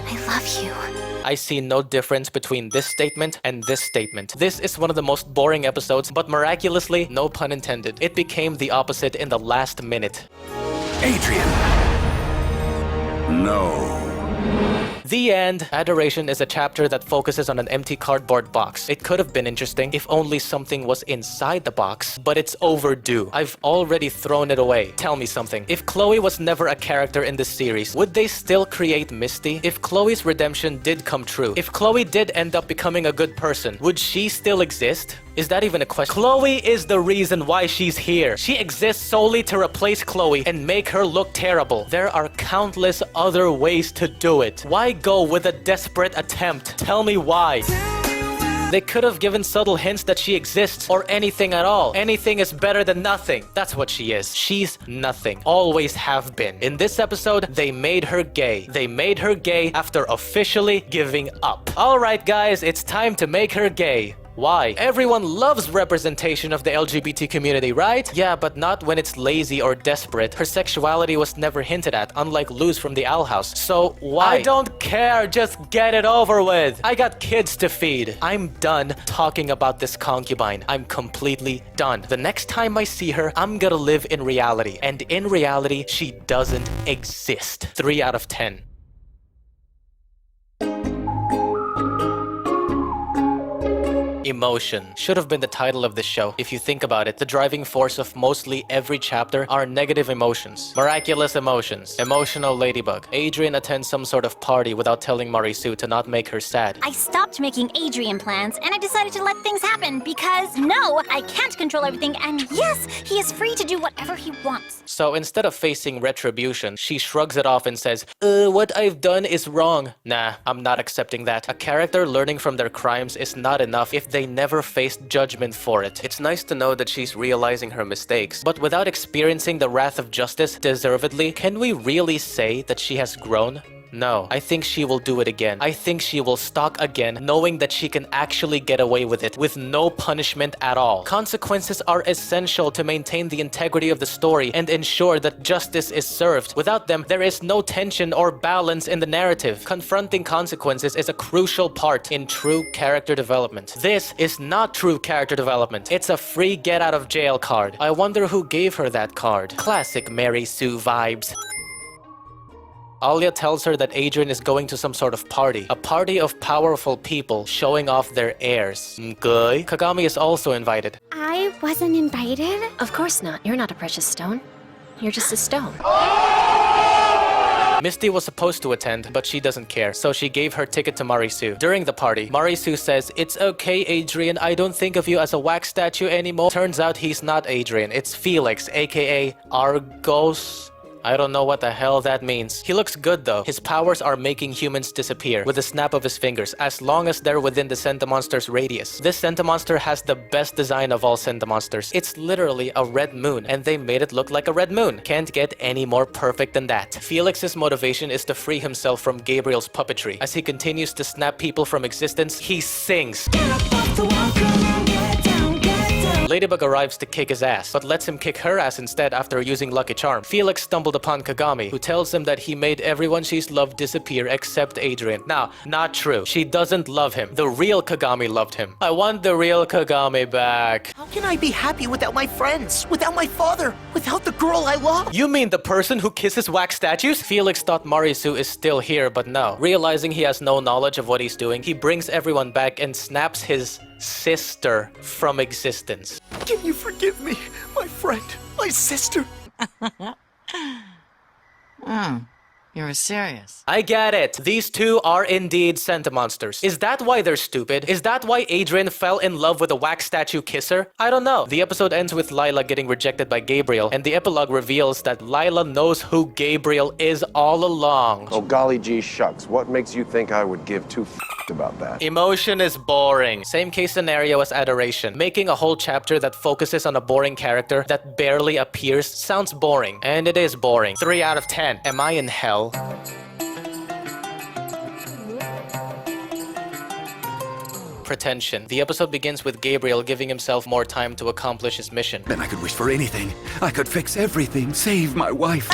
I love you. I see no difference between this statement and this statement. This is one of the most boring episodes, but miraculously, no pun intended, it became the opposite in the last minute. Adrien! No. The end. Adoration is a chapter that focuses on an empty cardboard box. It could have been interesting if only something was inside the box, but it's overdue. I've already thrown it away. Tell me something. If Chloe was never a character in this series, would they still create Misty? If Chloe's redemption did come true, if Chloe did end up becoming a good person, would she still exist? Is that even a question? Chloe is the reason why she's here. She exists solely to replace Chloe and make her look terrible. There are countless other ways to do it. Why go with a desperate attempt? Tell me why. They could have given subtle hints that she exists or anything at all. Anything is better than nothing. That's what she is. She's nothing. Always have been. In this episode, they made her gay. They made her gay after officially giving up. Alright guys, it's time to make her gay. Why? Everyone loves representation of the LGBT community, right? Yeah, but not when it's lazy or desperate. Her sexuality was never hinted at, unlike Luz from the Owl House. So why? I don't care, just get it over with. I got kids to feed. I'm done talking about this concubine. I'm completely done. The next time I see her, I'm gonna live in reality. And in reality, she doesn't exist. 3 out of 10. Emotion should have been the title of this show. If you think about it, the driving force of mostly every chapter are negative emotions. Miraculous emotions. Emotional ladybug. Adrien attends some sort of party without telling Marisu to not make her sad. I stopped making Adrien plans and I decided to let things happen because no, I can't control everything and yes, he is free to do whatever he wants. So instead of facing retribution, she shrugs it off and says, what I've done is wrong. Nah, I'm not accepting that. A character learning from their crimes is not enough if they never faced judgment for it. It's nice to know that she's realizing her mistakes, but without experiencing the wrath of justice deservedly, can we really say that she has grown? No, I think she will do it again. I think she will stalk again, knowing that she can actually get away with it, with no punishment at all. Consequences are essential to maintain the integrity of the story and ensure that justice is served. Without them, there is no tension or balance in the narrative. Confronting consequences is a crucial part in true character development. This is not true character development. It's a free get-out-of-jail card. I wonder who gave her that card. Classic Mary Sue vibes. Alia tells her that Adrien is going to some sort of party. A party of powerful people showing off their airs. Okay. Kagami is also invited. I wasn't invited? Of course not. You're not a precious stone. You're just a stone. Misty was supposed to attend, but she doesn't care, so she gave her ticket to Marisu. During the party, Marisu says, "It's okay, Adrien, I don't think of you as a wax statue anymore." Turns out he's not Adrien, it's Felix, aka Argos. I don't know what the hell that means. He looks good though. His powers are making humans disappear with a snap of his fingers, as long as they're within the Centamonster's radius. This Centamonster has the best design of all Centamonsters. It's literally a red moon, and they made it look like a red moon. Can't get any more perfect than that. Felix's motivation is to free himself from Gabriel's puppetry. As he continues to snap people from existence, he sings. Ladybug arrives to kick his ass, but lets him kick her ass instead after using Lucky Charm. Felix stumbled upon Kagami, who tells him that he made everyone she's loved disappear except Adrien. Now, not true. She doesn't love him. The real Kagami loved him. I want the real Kagami back. How can I be happy without my friends, without my father, without the girl I love? You mean the person who kisses wax statues? Felix thought Marisu is still here, but no. Realizing he has no knowledge of what he's doing, he brings everyone back and snaps his sister from existence. Can you forgive me, my friend, my sister? You're serious. I get it. These two are indeed Centamonsters. Is that why they're stupid? Is that why Adrien fell in love with a wax statue kisser? I don't know. The episode ends with Lila getting rejected by Gabriel, and the epilogue reveals that Lila knows who Gabriel is all along. Oh, golly gee shucks. What makes you think I would give two f***s about that? Emotion is boring. Same case scenario as Adoration. Making a whole chapter that focuses on a boring character that barely appears sounds boring. And it is boring. 3 out of 10. Am I in hell? Pretension. The episode begins with Gabriel giving himself more time to accomplish his mission. Then I could wish for anything. I could fix everything, save my wife.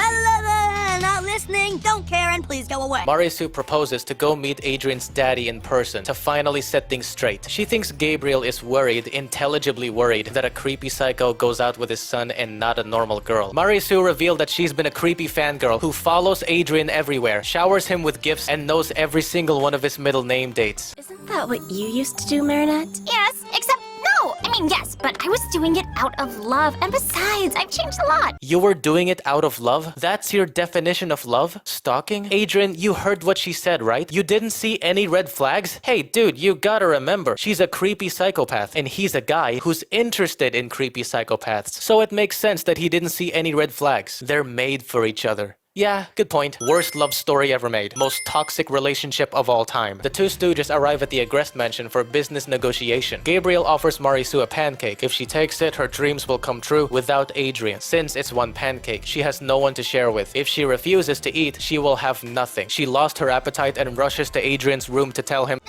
Not listening. fucking don't care and please go away. Marisu proposes to go meet Adrien's daddy in person to finally set things straight. She thinks Gabriel is worried, intelligibly worried, that a creepy psycho goes out with his son and not a normal girl. Marisu revealed that she's been a creepy fangirl who follows Adrien everywhere, showers him with gifts, and knows every single one of his middle name dates. Isn't that what you used to do, Marinette? Yes, except no! I mean, yes, but I was doing it out of love. And besides, I've changed a lot. You were doing it out of love? That's your definition of love? Stalking? Adrien, you heard what she said, right? You didn't see any red flags? Hey, dude, you gotta remember, she's a creepy psychopath, and he's a guy who's interested in creepy psychopaths. So it makes sense that he didn't see any red flags. They're made for each other. Yeah, good point. Worst love story ever made. Most toxic relationship of all time. The two stooges arrive at the Agrest mansion for business negotiation. Gabriel offers Marisu a pancake. If she takes it, her dreams will come true without Adrien. Since it's one pancake, she has no one to share with. If she refuses to eat, she will have nothing. She lost her appetite and rushes to Adrien's room to tell him.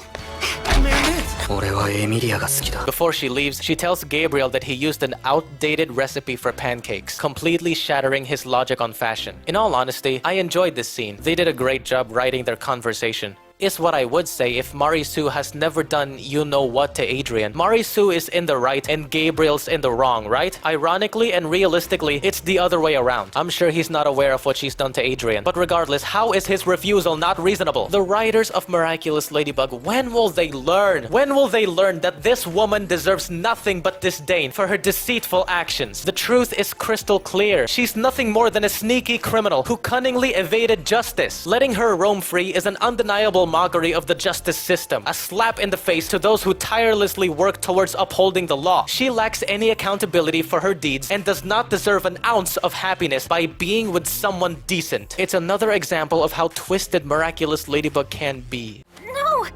Before she leaves, she tells Gabriel that he used an outdated recipe for pancakes, completely shattering his logic on fashion. In all honesty, I enjoyed this scene. They did a great job writing their conversation. Is what I would say if Marisu has never done you-know-what to Adrien. Marisu is in the right and Gabriel's in the wrong, right? Ironically and realistically, it's the other way around. I'm sure he's not aware of what she's done to Adrien. But regardless, how is his refusal not reasonable? The writers of Miraculous Ladybug, when will they learn? When will they learn that this woman deserves nothing but disdain for her deceitful actions? The truth is crystal clear. She's nothing more than a sneaky criminal who cunningly evaded justice. Letting her roam free is an undeniable mockery of the justice system, a slap in the face to those who tirelessly work towards upholding the law. She lacks any accountability for her deeds and does not deserve an ounce of happiness by being with someone decent. It's another example of how twisted Miraculous Ladybug can be. No!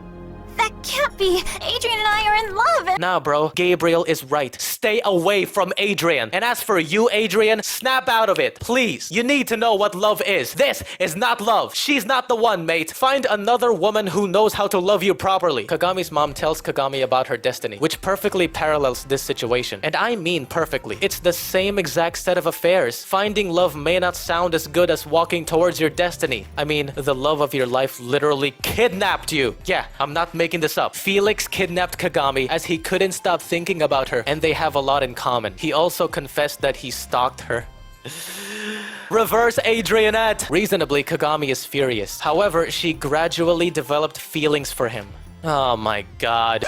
That can't be! Adrien and I are in love and— Nah, bro. Gabriel is right. Stay away from Adrien. And as for you, Adrien, snap out of it. Please. You need to know what love is. This is not love. She's not the one, mate. Find another woman who knows how to love you properly. Kagami's mom tells Kagami about her destiny, which perfectly parallels this situation. And I mean perfectly. It's the same exact set of affairs. Finding love may not sound as good as walking towards your destiny. I mean, the love of your life literally kidnapped you. Yeah, I'm not making this up. Felix kidnapped Kagami as he couldn't stop thinking about her, and they have a lot in common. He also confessed that he stalked her. Reverse Adrianette! Reasonably, Kagami is furious. However, she gradually developed feelings for him. Oh my god.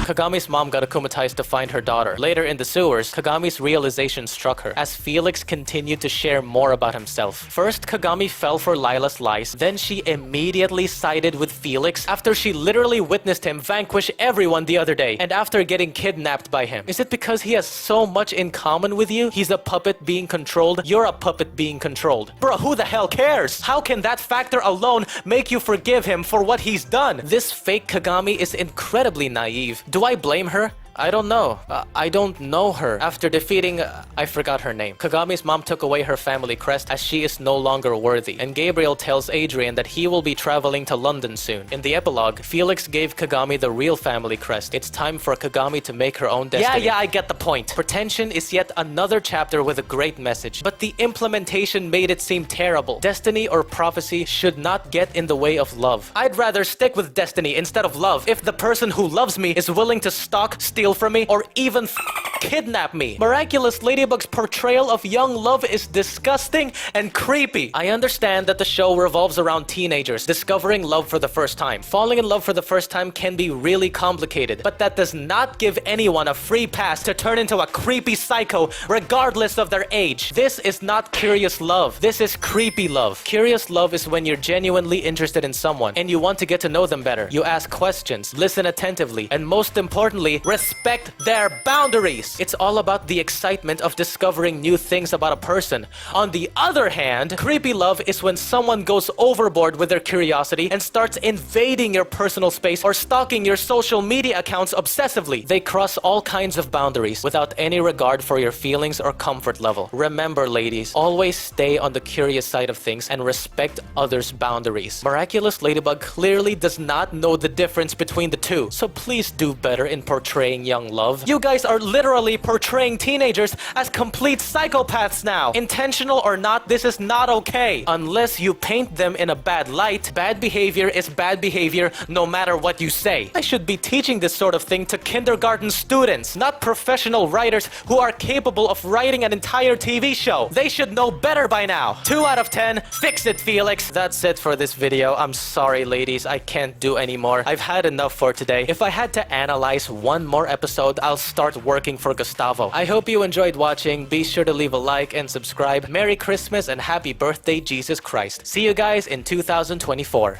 Kagami's mom got akumatized to find her daughter. Later in the sewers, Kagami's realization struck her as Felix continued to share more about himself. First, Kagami fell for Lila's lies, then she immediately sided with Felix after she literally witnessed him vanquish everyone the other day, and after getting kidnapped by him. Is it because he has so much in common with you? He's a puppet being controlled, you're a puppet being controlled. Bro, who the hell cares? How can that factor alone make you forgive him for what he's done? This fake Kagami is incredibly naive. Do I blame her? I don't know. I don't know her. After defeating, I forgot her name. Kagami's mom took away her family crest as she is no longer worthy. And Gabriel tells Adrien that he will be traveling to London soon. In the epilogue, Felix gave Kagami the real family crest. It's time for Kagami to make her own destiny. Yeah, I get the point. Pretension is yet another chapter with a great message, but the implementation made it seem terrible. Destiny or prophecy should not get in the way of love. I'd rather stick with destiny instead of love if the person who loves me is willing to stalk, steal from me, or even kidnap me. Miraculous Ladybug's portrayal of young love is disgusting and creepy. I understand that the show revolves around teenagers discovering love for the first time. Falling in love for the first time can be really complicated, but that does not give anyone a free pass to turn into a creepy psycho regardless of their age. This is not curious love. This is creepy love. Curious love is when you're genuinely interested in someone and you want to get to know them better. You ask questions, listen attentively, and most importantly, respect their boundaries. It's all about the excitement of discovering new things about a person. On the other hand, creepy love is when someone goes overboard with their curiosity and starts invading your personal space or stalking your social media accounts obsessively. They cross all kinds of boundaries without any regard for your feelings or comfort level. Remember, ladies, always stay on the curious side of things and respect others' boundaries. Miraculous Ladybug clearly does not know the difference between the two, so please do better in portraying young love. You guys are literally literally portraying teenagers as complete psychopaths now. Intentional or not, this is not okay. Unless you paint them in a bad light, bad behavior is bad behavior no matter what you say. I should be teaching this sort of thing to kindergarten students, not professional writers who are capable of writing an entire TV show. They should know better by now. 2 out of 10. Fix it, Felix. That's it for this video. I'm sorry, ladies. I can't do anymore. I've had enough for today. If I had to analyze one more episode, I'll start working for Gustavo. I hope you enjoyed watching. Be sure to leave a like and subscribe. Merry Christmas and happy birthday, Jesus Christ. See you guys in 2024.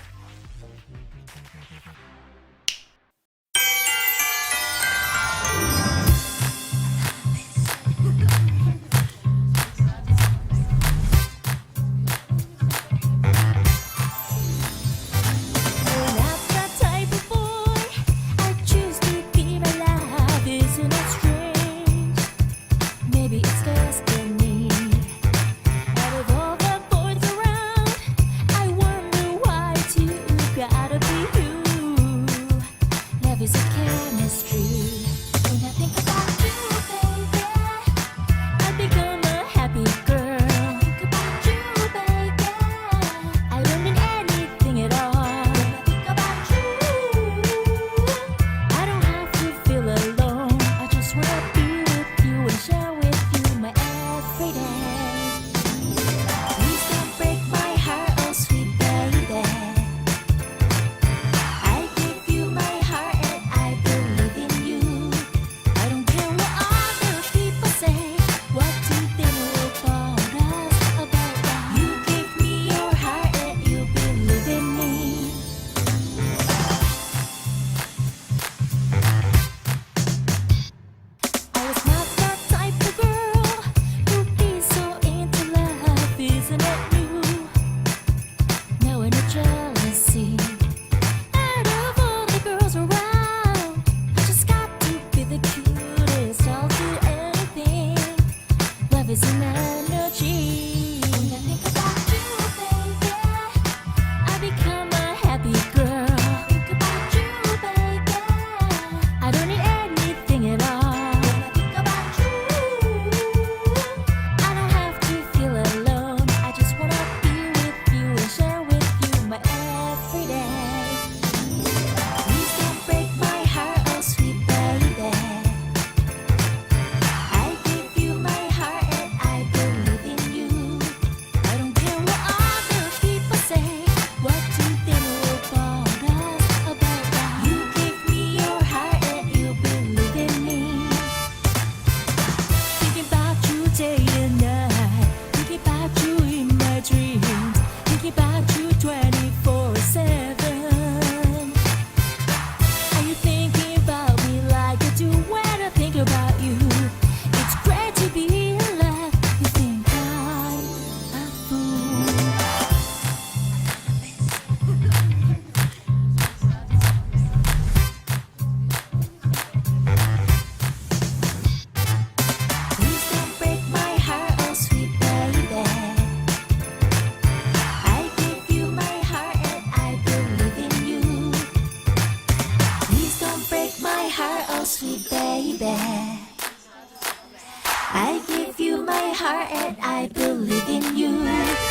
sweet baby. I give you my heart and I believe in you.